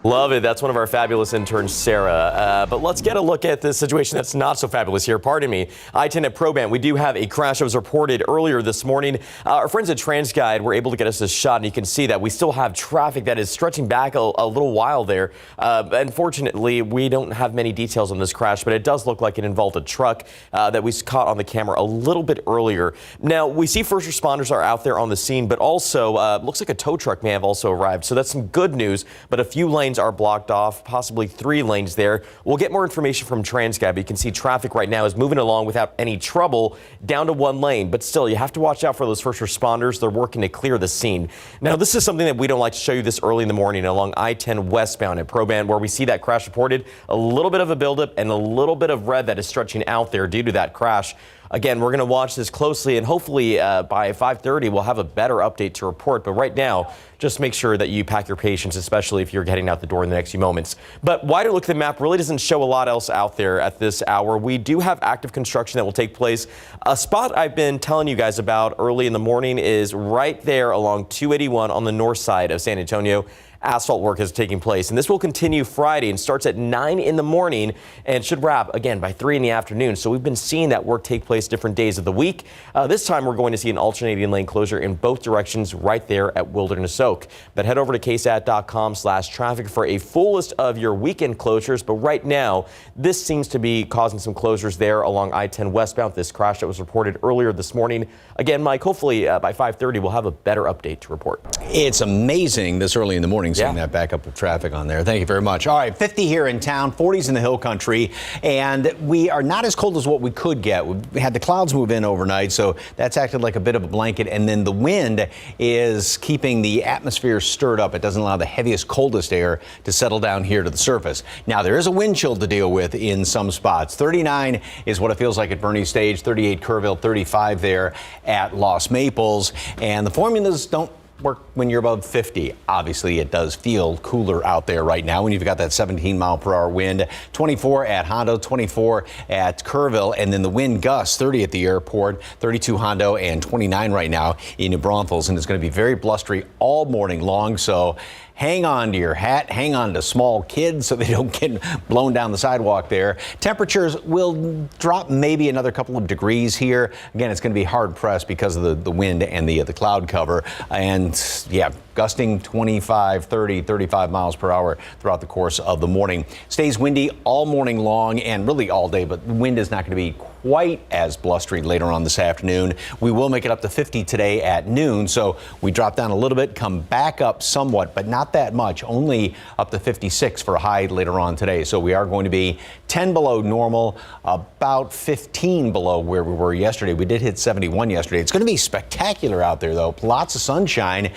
Love it. That's one of our fabulous interns, Sarah. But let's get a look at the situation that's not so fabulous here. Pardon me. I-10 at Proban, we do have a crash that was reported earlier this morning. Our friends at TransGuide were able to get us a shot, and you can see that we still have traffic that is stretching back a little while there. Unfortunately, we don't have many details on this crash, but it does look like it involved a truck that we caught on the camera a little bit earlier. Now, we see first responders are out there on the scene, but also looks like a tow truck may have also arrived. So that's some good news, but a few lanes lanes are blocked off, possibly 3 lanes there. We'll get more information from TransGuide. You can see traffic right now is moving along without any trouble down to 1 lane. But still, you have to watch out for those first responders. They're working to clear the scene. Now, this is something that we don't like to show you this early in the morning along I-10 westbound at Proban, where we see that crash reported. A little bit of a buildup and a little bit of red that is stretching out there due to that crash. Again, we're going to watch this closely, and hopefully by 5:30 we'll have a better update to report. But right now, just make sure that you pack your patience, especially if you're heading out the door in the next few moments. But wider look at the map really doesn't show a lot else out there at this hour. We do have active construction that will take place. A spot I've been telling you guys about early in the morning is right there along 281 on the north side of San Antonio. Asphalt work is taking place, and this will continue Friday and starts at 9 in the morning and should wrap again by 3 in the afternoon. So we've been seeing that work take place different days of the week. This time we're going to see an alternating lane closure in both directions right there at Wilderness Oak. But head over to ksat.com/traffic for a full list of your weekend closures. But right now, this seems to be causing some closures there along I-10 westbound. This crash that was reported earlier this morning. Again, Mike, hopefully by 5:30 we'll have a better update to report. It's amazing this early in the morning seeing that backup of traffic on there. Thank you very much. All right, 50 here in town, 40s in the hill country, and we are not as cold as what we could get. We had the clouds move in overnight, so that's acted like a bit of a blanket, and then the wind is keeping the atmosphere stirred up. It doesn't allow the heaviest, coldest air to settle down here to the surface. Now, there is a wind chill to deal with in some spots. 39 is what it feels like at Verney Stage, 38 Kerrville, 35 there at Lost Maples, and the formulas don't work when you're above 50. Obviously, it does feel cooler out there right now when you've got that 17-mile-per-hour wind. 24 at Hondo, 24 at Kerrville, and then the wind gusts 30 at the airport, 32 Hondo, and 29 right now in New Braunfels, and it's going to be very blustery all morning long. So hang on to your hat, hang on to small kids so they don't get blown down the sidewalk there. Temperatures will drop maybe another couple of degrees here. Again, it's going to be hard pressed because of the wind and the cloud cover. And yeah, gusting 25, 30, 35 miles per hour throughout the course of the morning. Stays windy all morning long and really all day, but the wind is not going to be quite as blustery later on this afternoon. We will make it up to 50 today at noon, so we drop down a little bit, come back up somewhat, but not that much, only up to 56 for a high later on today. So we are going to be 10 below normal, about 15 below where we were yesterday. We did hit 71 yesterday. It's going to be spectacular out there, though. Lots of sunshine,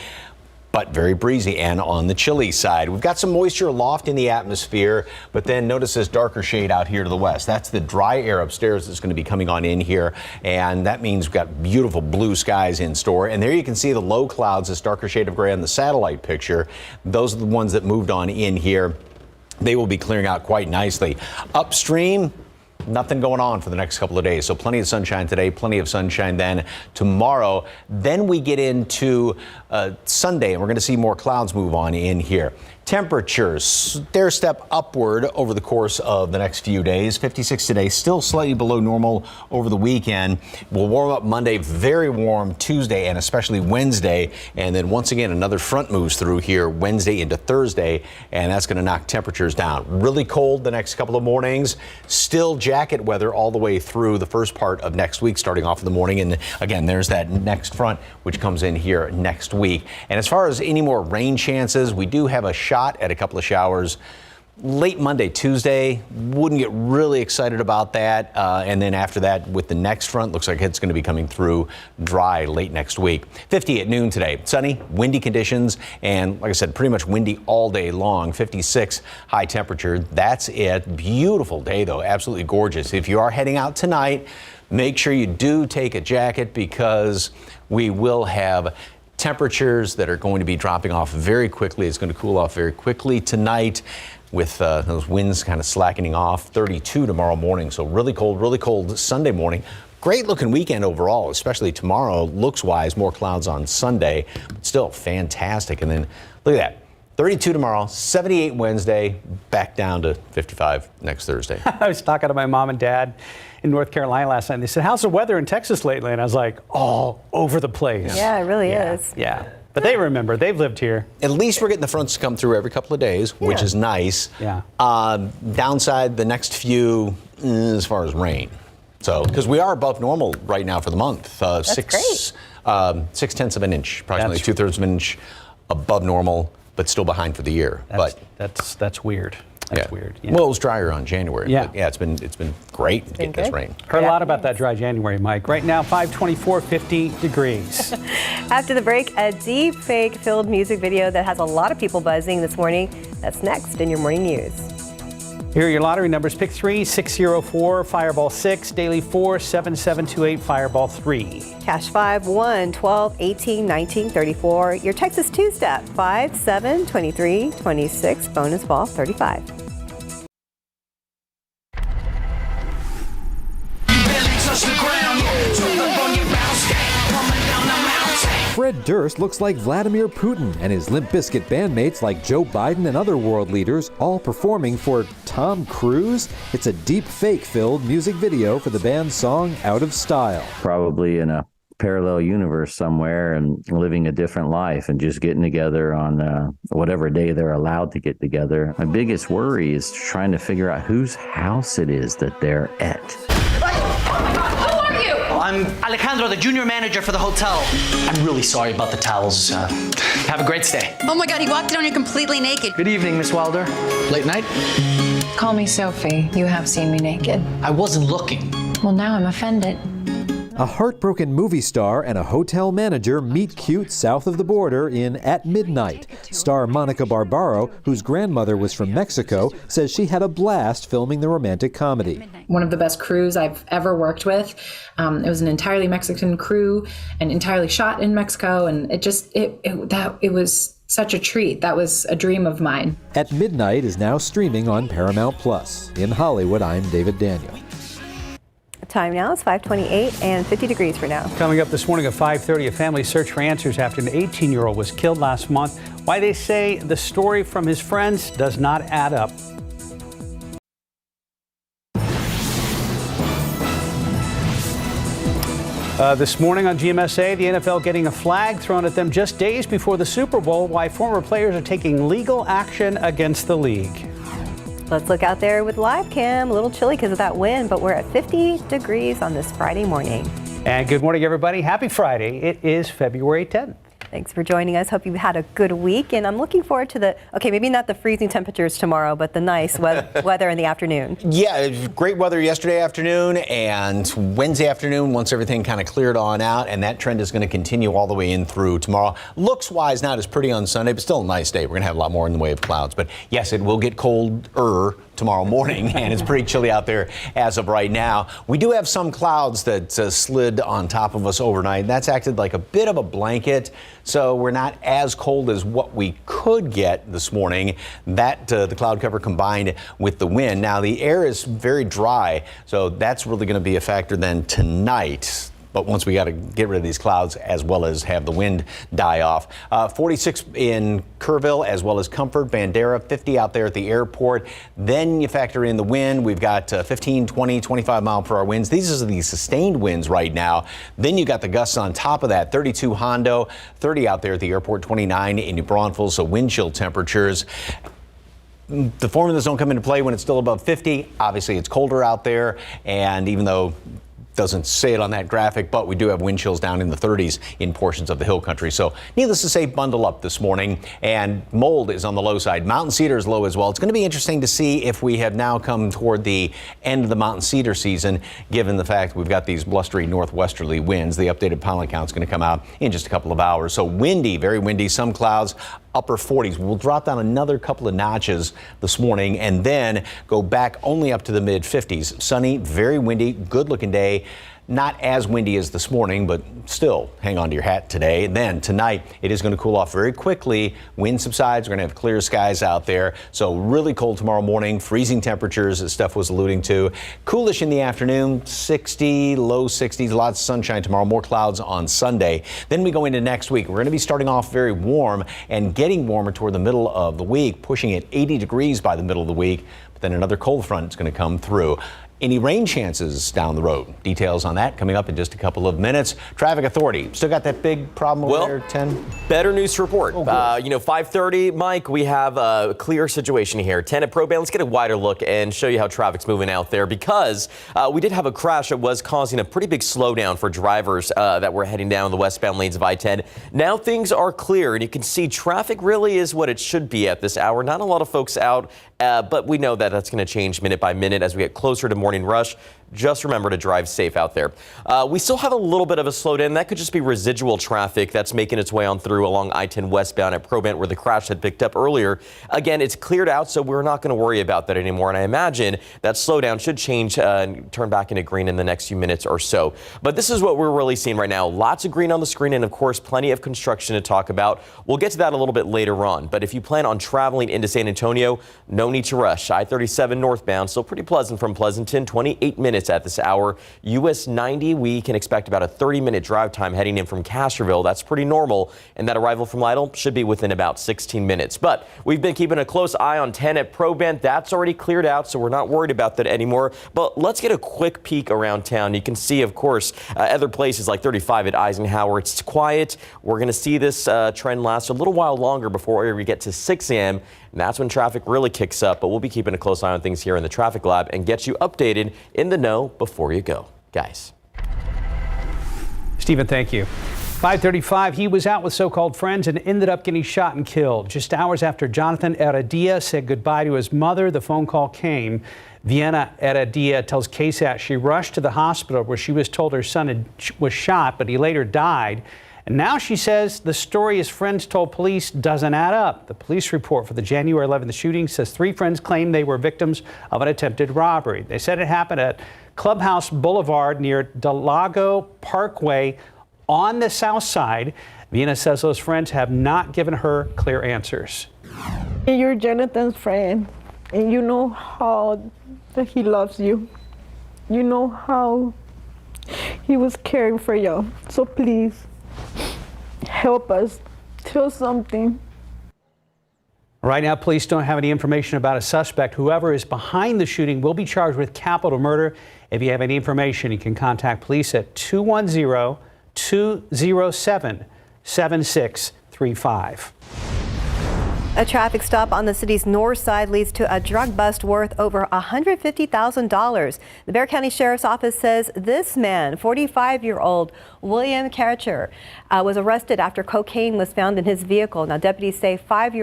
but very breezy and on the chilly side. We've got some moisture aloft in the atmosphere, but then notice this darker shade out here to the west. That's the dry air upstairs that's going to be coming on in here, and that means we've got beautiful blue skies in store. And there you can see the low clouds, this darker shade of gray on the satellite picture. Those are the ones that moved on in here. They will be clearing out quite nicely. Upstream, nothing going on for the next couple of days. So plenty of sunshine today, plenty of sunshine then tomorrow. Then we get into Sunday, and we're going to see more clouds move on in here. Temperatures stair step upward over the course of the next few days. 56 today, still slightly below normal over the weekend. We'll warm up Monday, very warm Tuesday and especially Wednesday. And then once again, another front moves through here Wednesday into Thursday, and that's going to knock temperatures down. Really cold the next couple of mornings. Still jacket weather all the way through the first part of next week, starting off in the morning. And again, there's that next front, which comes in here next week. And as far as any more rain chances, we do have a shot at a couple of showers late Monday, Tuesday. Wouldn't get really excited about that. And then after that, with the next front, looks like it's going to be coming through dry late next week. 50 at noon today. Sunny, windy conditions, and like I said, pretty much windy all day long. 56 high temperature. That's it. Beautiful day, though. Absolutely gorgeous. If you are heading out tonight, make sure you do take a jacket because we will have temperatures that are going to be dropping off very quickly. It's going to cool off very quickly tonight with those winds kind of slackening off. 32 tomorrow morning, so really cold Sunday morning. Great looking weekend overall, especially tomorrow looks-wise. More clouds on Sunday, but still fantastic. And then look at that. 32 tomorrow, 78 Wednesday, back down to 55 next Thursday. I was talking to my mom and dad in North Carolina last night, and they said, how's the weather in Texas lately? And I was like, all over the place. Yeah, it really is. Yeah. But they remember. They've lived here. At least we're getting the fronts to come through every couple of days, which is nice. Yeah. Downside, the next few as far as rain. So, because we are above normal right now for the month. 6/10 of an inch, approximately 2/3 of an inch above normal. but still behind for the year. That's weird. That's weird. Yeah. Well, it was drier on January. Yeah. But it's been great getting this rain. Heard a lot about that dry January, Mike. Right now, 524, 50 degrees. After the break, a deep fake-filled music video that has a lot of people buzzing this morning. That's next in your morning news. Here are your lottery numbers. Pick 3, 604, Fireball 6, Daily 4, 7728, Fireball 3. Cash 5, 1, 12, 18, 19, 34. Your Texas two-step, 5, 7, 23, 26. Bonus ball, 35. Fred Durst looks like Vladimir Putin, and his Limp Bizkit bandmates like Joe Biden and other world leaders all performing for Tom Cruise. It's a deep fake-filled music video for the band's song Out of Style. Probably in a parallel universe somewhere and living a different life and just getting together on whatever day they're allowed to get together. My biggest worry is trying to figure out whose house it is that they're at. I'm Alejandro, the junior manager for the hotel. I'm really sorry about the towels. Have a great stay. Oh my God, he walked in on you completely naked. Good evening, Miss Wilder. Late night? Call me Sophie. You have seen me naked. I wasn't looking. Well, now I'm offended. A heartbroken movie star and a hotel manager meet cute south of the border in At Midnight. Star Monica Barbaro, whose grandmother was from Mexico, says she had a blast filming the romantic comedy. One of the best crews I've ever worked with. It was an entirely Mexican crew and entirely shot in Mexico, and it was such a treat. That was a dream of mine. At Midnight is now streaming on Paramount Plus. In Hollywood, I'm David Daniel. Time now is 5:28 and 50 degrees for now. Coming up this morning at 5:30, a family search for answers after an 18-year-old was killed last month. Why they say the story from his friends does not add up. This morning on GMSA, the NFL getting a flag thrown at them just days before the Super Bowl. Why former players are taking legal action against the league. Let's look out there with live cam. A little chilly because of that wind, but we're at 50 degrees on this Friday morning. And good morning, everybody. Happy Friday. It is February 10th. Thanks for joining us. Hope you had a good week. And I'm looking forward to maybe not the freezing temperatures tomorrow, but the nice weather in the afternoon. Yeah, great weather yesterday afternoon and Wednesday afternoon once everything kind of cleared on out. And that trend is going to continue all the way in through tomorrow. Looks-wise, not as pretty on Sunday, but still a nice day. We're going to have a lot more in the way of clouds. But yes, it will get colder tomorrow morning, and it's pretty chilly out there as of right now. We do have some clouds that slid on top of us overnight. That's acted like a bit of a blanket, so we're not as cold as what we could get this morning. That the cloud cover combined with the wind. Now the air is very dry, so that's really going to be a factor then tonight. But once we got to get rid of these clouds as well as have the wind die off. 46 in Kerrville as well as Comfort, Bandera, 50 out there at the airport. Then you factor in the wind. We've got 15, 20, 25 mile per hour winds. These are the sustained winds right now. Then you got the gusts on top of that. 32 Hondo, 30 out there at the airport, 29 in New Braunfels. So wind chill temperatures. The formulas don't come into play when it's still above 50. Obviously, it's colder out there. And even though doesn't say it on that graphic, but we do have wind chills down in the 30s in portions of the hill country. So needless to say, bundle up this morning. And mold is on the low side. Mountain cedar is low as well. It's going to be interesting to see if we have now come toward the end of the mountain cedar season, given the fact we've got these blustery northwesterly winds. The updated pollen count is going to come out in just a couple of hours. So windy, very windy, some clouds, upper 40s. We'll drop down another couple of notches this morning and then go back only up to the mid 50s. Sunny, very windy, good looking day. Not as windy as this morning, but still hang on to your hat today. And then tonight, it is going to cool off very quickly. Wind subsides. We're going to have clear skies out there. So really cold tomorrow morning. Freezing temperatures, as Steph was alluding to. Coolish in the afternoon, 60, low 60s. Lots of sunshine tomorrow. More clouds on Sunday. Then we go into next week. We're going to be starting off very warm and getting warmer toward the middle of the week, pushing at 80 degrees by the middle of the week. But Then another cold front is going to come through. Any rain chances down the road? Details on that coming up in just a couple of minutes. Traffic Authority still got that big problem over there, 10? Better news to report. Oh, 5:30, Mike, we have a clear situation here. 10 at Pro-Ban. Let's get a wider look and show you how traffic's moving out there, because we did have a crash that was causing a pretty big slowdown for drivers that were heading down the westbound lanes of I-10. Now things are clear, and you can see traffic really is what it should be at this hour. Not a lot of folks out, but we know that that's going to change minute by minute as we get closer to morning rush. Just remember to drive safe out there. We still have a little bit of a slowdown. That could just be residual traffic that's making its way on through along I-10 westbound at Pro-Ban, where the crash had picked up earlier. Again, it's cleared out, so we're not going to worry about that anymore. And I imagine that slowdown should change and turn back into green in the next few minutes or so. But this is what we're really seeing right now. Lots of green on the screen, and of course, plenty of construction to talk about. We'll get to that a little bit later on. But if you plan on traveling into San Antonio, no need to rush. I-37 northbound, still pretty pleasant from Pleasanton, 28 minutes at this hour. US 90, we can expect about a 30-minute drive time heading in from Castroville. That's pretty normal. And that arrival from Lytle should be within about 16 minutes. But we've been keeping a close eye on 10 at Pro-Ban. That's already cleared out, so we're not worried about that anymore. But let's get a quick peek around town. You can see, of course, other places like 35 at Eisenhower. It's quiet. We're going to see this trend last a little while longer before we get to 6 a.m. And that's when traffic really kicks up. But we'll be keeping a close eye on things here in the traffic lab and get you updated in the know before you go. Guys. Stephen, thank you. 5:35, he was out with so-called friends and ended up getting shot and killed. Just hours after Jonathan Heredia said goodbye to his mother, the phone call came. Vienna Heredia tells KSAT she rushed to the hospital where she was told her son was shot, but he later died. And now she says the story his friends told police doesn't add up. The police report for the January 11th shooting says 3 friends claim they were victims of an attempted robbery. They said it happened at Clubhouse Boulevard near Del Lago Parkway on the south side. Vienna says those friends have not given her clear answers. You're Jonathan's friend, and you know how that he loves you. You know how he was caring for you. So please, help us. Tell something. Right now, police don't have any information about a suspect. Whoever is behind the shooting will be charged with capital murder. If you have any information, you can contact police at 210-207-7635. A traffic stop on the city's north side leads to a drug bust worth over $150,000. The Bexar County Sheriff's Office says this man, 45-year-old William Karcher, was arrested after cocaine was found in his vehicle. Now, deputies say 5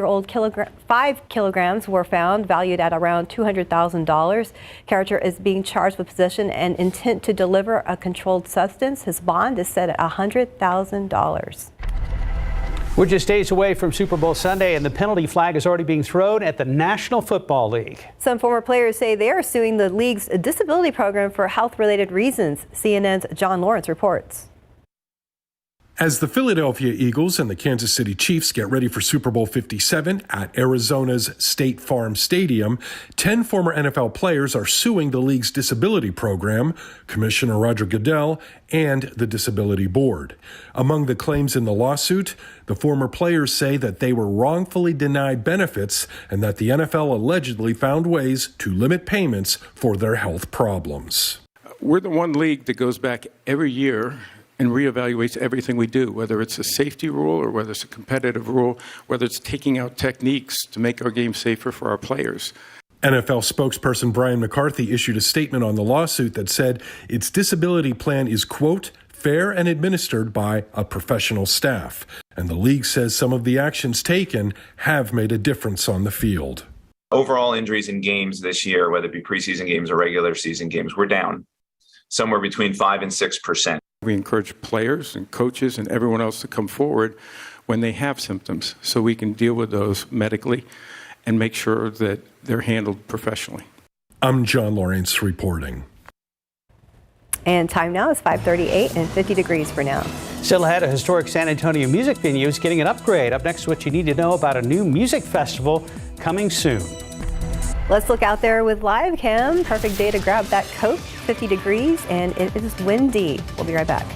kilograms were found, valued at around $200,000. Karcher is being charged with possession and intent to deliver a controlled substance. His bond is set at $100,000. We're just days away from Super Bowl Sunday, and the penalty flag is already being thrown at the National Football League. Some former players say they are suing the league's disability program for health-related reasons. CNN's John Lawrence reports. As the Philadelphia Eagles and the Kansas City Chiefs get ready for Super Bowl 57 at Arizona's State Farm Stadium, 10 former NFL players are suing the league's disability program, Commissioner Roger Goodell, and the Disability Board. Among the claims in the lawsuit, the former players say that they were wrongfully denied benefits and that the NFL allegedly found ways to limit payments for their health problems. We're the one league that goes back every year and reevaluates everything we do, whether it's a safety rule or whether it's a competitive rule, whether it's taking out techniques to make our game safer for our players. NFL spokesperson Brian McCarthy issued a statement on the lawsuit that said its disability plan is, quote, fair and administered by a professional staff. And the league says some of the actions taken have made a difference on the field. Overall injuries in games this year, whether it be preseason games or regular season games, we're down somewhere between 5% and 6%. We encourage players and coaches and everyone else to come forward when they have symptoms so we can deal with those medically and make sure that they're handled professionally. I'm John Lawrence reporting. And time now is 5:38 and 50 degrees for now. Still ahead, a historic San Antonio music venue is getting an upgrade. Up next, what you need to know about a new music festival coming soon. Let's look out there with live cam. Perfect day to grab that coat. 50 degrees and it is windy. We'll be right back.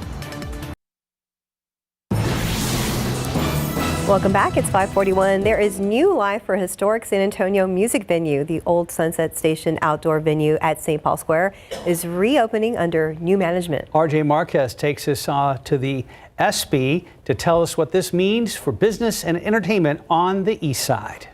Welcome back. It's 5:41. There is new life for historic San Antonio music venue. The old Sunset Station outdoor venue at St. Paul Square is reopening under new management. RJ Marquez takes us to the SB to tell us what this means for business and entertainment on the east side.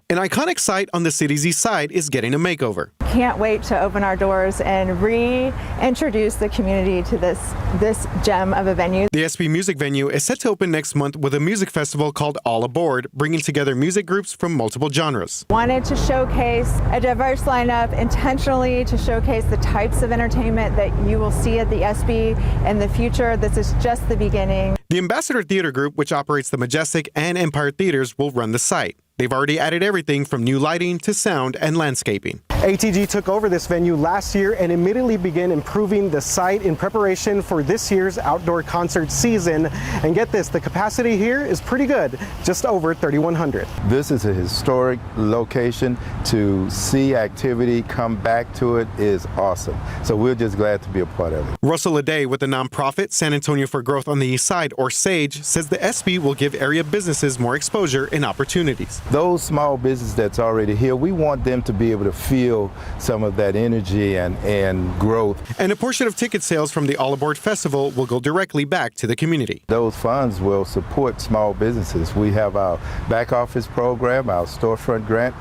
An iconic site on the city's east side is getting a makeover. Can't wait to open our doors and reintroduce the community to this gem of a venue. The SB Music Venue is set to open next month with a music festival called All Aboard, bringing together music groups from multiple genres. Wanted to showcase a diverse lineup, intentionally to showcase the types of entertainment that you will see at the SB in the future. This is just the beginning. The Ambassador Theater Group, which operates the Majestic and Empire Theaters, will run the site. They've already added everything from new lighting to sound and landscaping. ATG took over this venue last year and immediately began improving the site in preparation for this year's outdoor concert season. And get this, the capacity here is pretty good, just over 3,100. This is a historic location. To see activity come back to it is awesome. So we're just glad to be a part of it. Russell Aday with the nonprofit San Antonio for Growth on the East Side, or SAGE, says the SB will give area businesses more exposure and opportunities. Those small businesses that's already here, we want them to be able to feel some of that energy and growth. And a portion of ticket sales from the All Aboard Festival will go directly back to the community. Those funds will support small businesses. We have our back office program, our storefront grant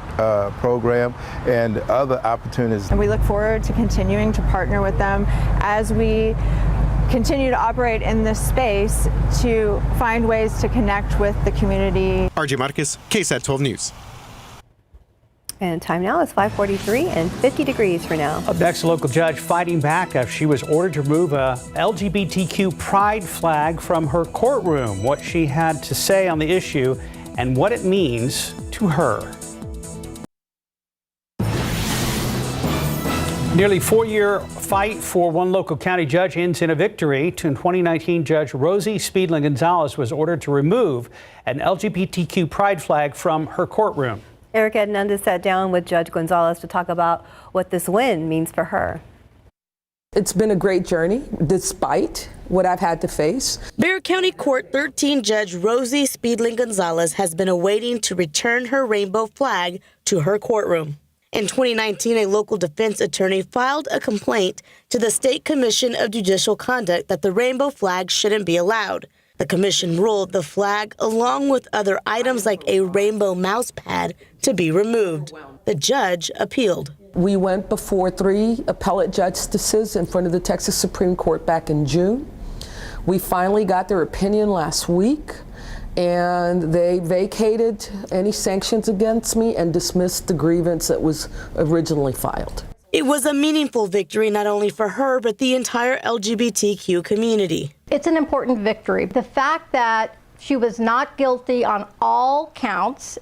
program, and other opportunities. And we look forward to continuing to partner with them as we continue to operate in this space to find ways to connect with the community. RJ Marquez, KSAT 12 News. And time now is 5:43 and 50 degrees for now. Up next, a local judge fighting back after she was ordered to remove a LGBTQ pride flag from her courtroom. What she had to say on the issue and what it means to her. Nearly 4-year fight for one local county judge ends in a victory. 2019 Judge Rosie Speedling Gonzalez was ordered to remove an LGBTQ pride flag from her courtroom. Erica Hernandez sat down with Judge Gonzalez to talk about what this win means for her. It's been a great journey, despite what I've had to face. Bexar County Court 13 Judge Rosie Speedling Gonzalez has been awaiting to return her rainbow flag to her courtroom. In 2019, a local defense attorney filed a complaint to the State Commission of Judicial Conduct that the rainbow flag shouldn't be allowed. The commission ruled the flag, along with other items like a rainbow mouse pad, to be removed. The judge appealed. We went before 3 appellate justices in front of the Texas Supreme Court back in June. We finally got their opinion last week, and they vacated any sanctions against me and dismissed the grievance that was originally filed. It was a meaningful victory not only for her, but the entire LGBTQ community. It's an important victory. The fact that she was not guilty on all counts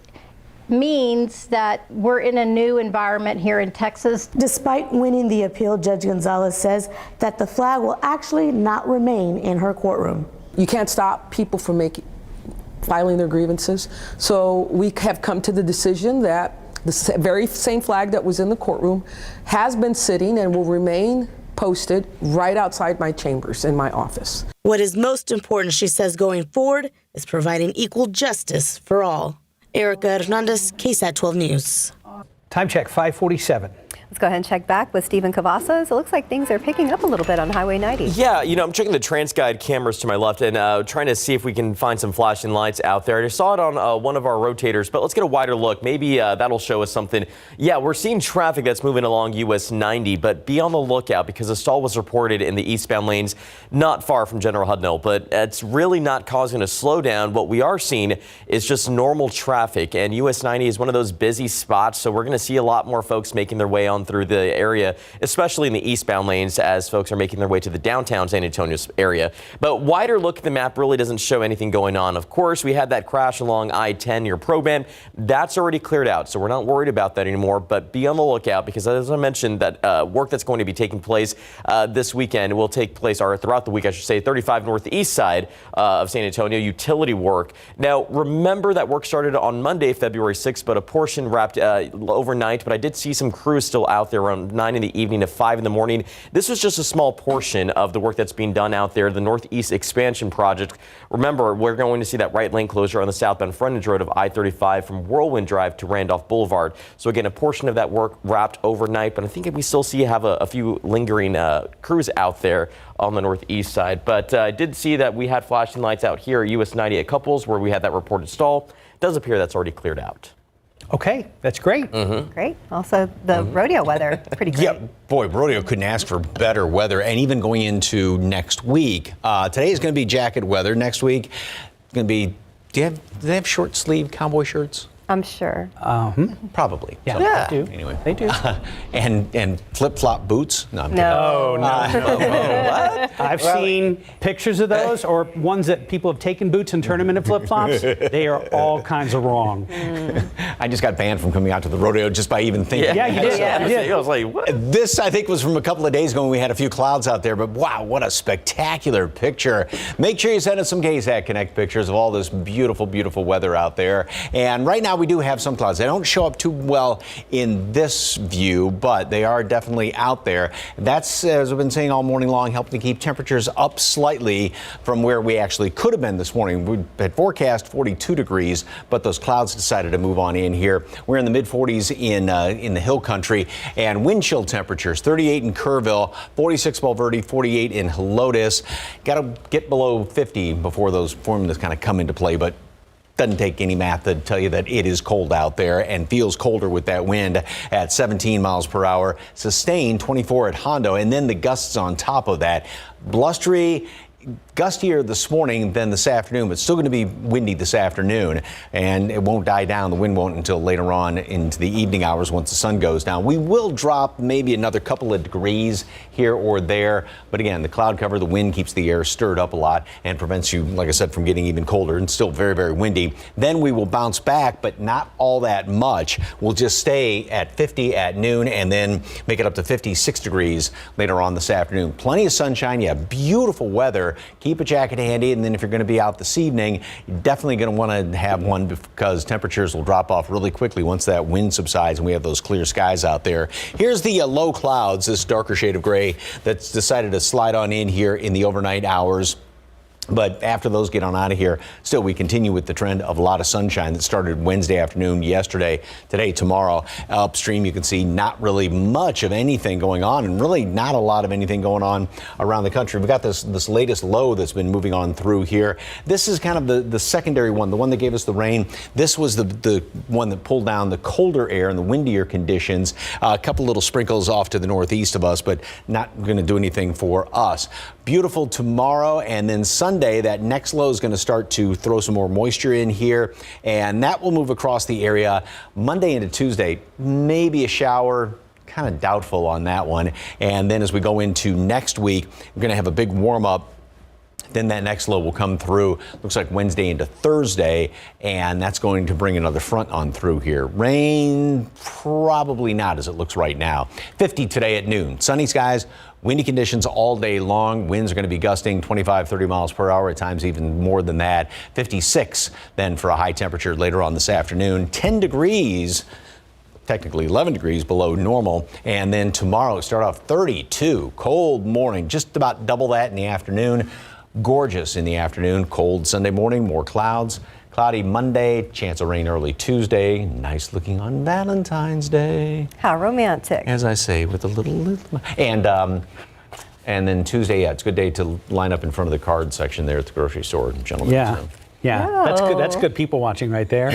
means that we're in a new environment here in Texas. Despite winning the appeal, Judge Gonzalez says that the flag will actually not remain in her courtroom. You can't stop people from filing their grievances. So we have come to the decision that the very same flag that was in the courtroom has been sitting and will remain posted right outside my chambers in my office. What is most important, she says, going forward is providing equal justice for all. Erica Hernandez, KSAT 12 News. Time check, 5:47. Let's go ahead and check back with Stephen Cavazos. It looks like things are picking up a little bit on Highway 90. Yeah, I'm checking the TransGuide cameras to my left and trying to see if we can find some flashing lights out there. I just saw it on one of our rotators, but let's get a wider look. Maybe that'll show us something. Yeah, we're seeing traffic that's moving along US 90, but be on the lookout because a stall was reported in the eastbound lanes not far from General Hudnall, but it's really not causing a slowdown. What we are seeing is just normal traffic, and US 90 is one of those busy spots, so we're going to see a lot more folks making their way on through the area, especially in the eastbound lanes as folks are making their way to the downtown San Antonio area. But wider look at the map really doesn't show anything going on. Of course, we had that crash along I-10 near Proban. That's already cleared out, so we're not worried about that anymore. But be on the lookout because, as I mentioned, that work that's going to be taking place this weekend will take place, or throughout the week, I should say, 35 northeast side of San Antonio, utility work. Now, remember that work started on Monday, February 6th, but a portion wrapped overnight. But I did see some crews still out there around 9 in the evening to 5 in the morning. This was just a small portion of the work that's being done out there, the Northeast Expansion Project. Remember, we're going to see that right lane closure on the southbound frontage road of I-35 from Whirlwind Drive to Randolph Boulevard. So again, a portion of that work wrapped overnight, but I think we still have a few lingering crews out there on the northeast side. But I did see that we had flashing lights out here at US 90 at Couples where we had that reported stall. It does appear that's already cleared out. Okay, that's great. Great. Also, the rodeo weather, pretty great. Yeah, boy, rodeo couldn't ask for better weather. And even going into next week, today is going to be jacket weather. Next week, it's going to be, do they have short sleeve cowboy shirts? I'm sure. Probably. Yeah, they do. Anyway. They do. And flip-flop boots? No, I'm No. I've seen pictures of those or ones that people have taken boots and turned them into flip-flops. They are all kinds of wrong. I just got banned from coming out to the rodeo just by even thinking. Yeah, you did. Yeah. I was like, what? This, I think, was from a couple of days ago when we had a few clouds out there, but wow, what a spectacular picture. Make sure you send us some KSAT Connect pictures of all this beautiful, beautiful weather out there. And right now we do have some clouds. They don't show up too well in this view, but they are definitely out there. That's, as I've been saying all morning long, helping to keep temperatures up slightly from where we actually could have been this morning. We had forecast 42 degrees, but those clouds decided to move on in here. We're in the mid-40s in the hill country, and wind chill temperatures 38 in Kerrville, 46 Valverde, 48 in Helotes. Got to get below 50 before those formulas kind of come into play, but doesn't take any math to tell you that it is cold out there and feels colder with that wind at 17 miles per hour, sustained 24 at Hondo, and then the gusts on top of that. Blustery, gustier this morning than this afternoon, but still going to be windy this afternoon, and it won't die down. The wind won't until later on into the evening hours once the sun goes down. We will drop maybe another couple of degrees here or there, but again, the cloud cover, the wind keeps the air stirred up a lot and prevents you, like I said, from getting even colder and still very, very windy. Then we will bounce back, but not all that much. We'll just stay at 50 at noon and then make it up to 56 degrees later on this afternoon. Plenty of sunshine. Yeah, beautiful weather. Keep a jacket handy, and then if you're going to be out this evening, you're definitely going to want to have one because temperatures will drop off really quickly once that wind subsides and we have those clear skies out there. Here's the low clouds, this darker shade of gray that's decided to slide on in here in the overnight hours. But after those get on out of here, still we continue with the trend of a lot of sunshine that started Wednesday afternoon, yesterday, today, tomorrow. Upstream, you can see not really much of anything going on, and really not a lot of anything going on around the country. We've got this latest low that's been moving on through here. This is kind of the secondary one, the one that gave us the rain. This was the one that pulled down the colder air and the windier conditions. A couple little sprinkles off to the northeast of us, but not going to do anything for us. Beautiful tomorrow, and then Sunday, that next low is going to start to throw some more moisture in here, and that will move across the area. Monday into Tuesday, maybe a shower. Kind of doubtful on that one. And then as we go into next week, we're going to have a big warm up. Then that next low will come through, looks like Wednesday into Thursday, and that's going to bring another front on through here. Rain, probably not as it looks right now. 50 today at noon. Sunny skies, windy conditions all day long. Winds are going to be gusting 25, 30 miles per hour, at times even more than that. 56 then for a high temperature later on this afternoon. 10 degrees. Technically 11 degrees below normal. And then tomorrow, start off 32, cold morning, just about double that in the afternoon. Gorgeous in the afternoon, cold Sunday morning, more clouds. Cloudy Monday, chance of rain early Tuesday. Nice looking on Valentine's Day. How romantic. As I say, with a little. And then Tuesday, yeah, it's a good day to line up in front of the card section there at the grocery store, gentlemen. Yeah. So. Yeah, Oh. that's good. That's good people watching right there.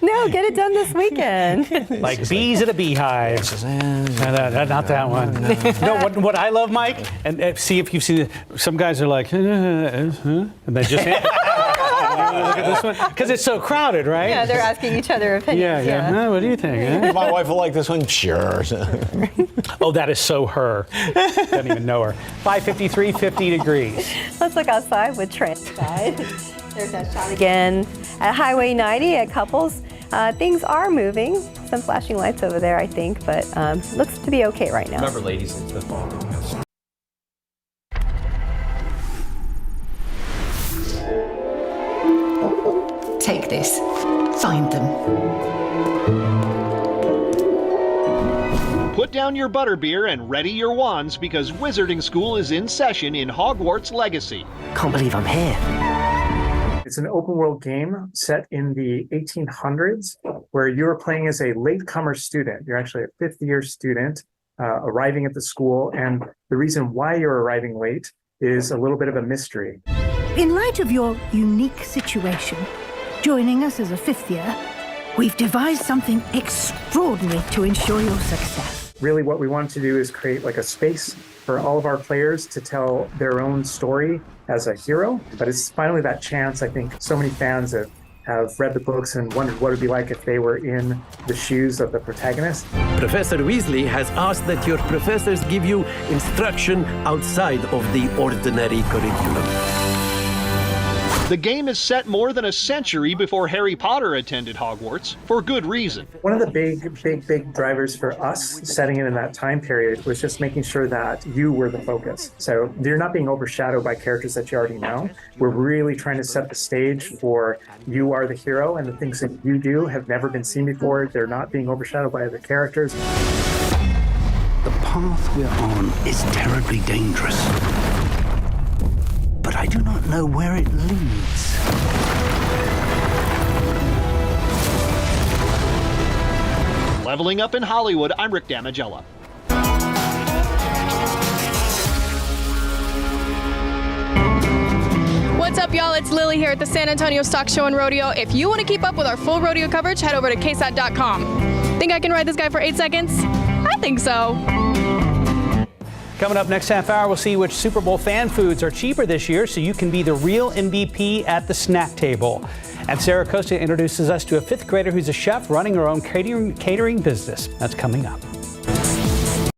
No, get it done this weekend. Like bees at a beehive. Not that one. No, what I love, Mike, and see if you've seen it. Some guys are like, and they just look at this one because it's so crowded, right? Yeah, they're asking each other opinions. Yeah. Oh, what do you think? My wife will like this one. Sure. Oh, that is so her. Doesn't even know her. 553, 50 degrees. Let's look outside with Trent. There's that shot again at Highway 90 at Couples. Things are moving. Some flashing lights over there, I think, but looks to be okay right now. Remember, ladies, it's the fall. Take this. Find them. Put down your butterbeer and ready your wands because Wizarding School is in session in Hogwarts Legacy. Can't believe I'm here. It's an open world game set in the 1800s where you are playing as a latecomer student. You're actually a fifth-year student arriving at the school, and the reason why you're arriving late is a little bit of a mystery. In light of your unique situation, joining us as a fifth year, we've devised something extraordinary to ensure your success. Really what we want to do is create like a space for all of our players to tell their own story as a hero, but it's finally that chance. I think so many fans have read the books and wondered what it would be like if they were in the shoes of the protagonist. Professor Weasley has asked that your professors give you instruction outside of the ordinary curriculum. The game is set more than a century before Harry Potter attended Hogwarts, for good reason. One of the big drivers for us setting it in that time period was just making sure that you were the focus. So you're not being overshadowed by characters that you already know. We're really trying to set the stage for you are the hero, and the things that you do have never been seen before. They're not being overshadowed by other characters. The path we're on is terribly dangerous, but I do not know where it leads. Leveling Up in Hollywood, I'm Rick Damigella. What's up, y'all? It's Lily here at the San Antonio Stock Show and Rodeo. If you want to keep up with our full rodeo coverage, head over to KSAT.com. Think I can ride this guy for 8 seconds? I think so. Coming up next half hour, we'll see which Super Bowl fan foods are cheaper this year so you can be the real MVP at the snack table. And Sarah Costa introduces us to a fifth grader who's a chef running her own catering business. That's coming up.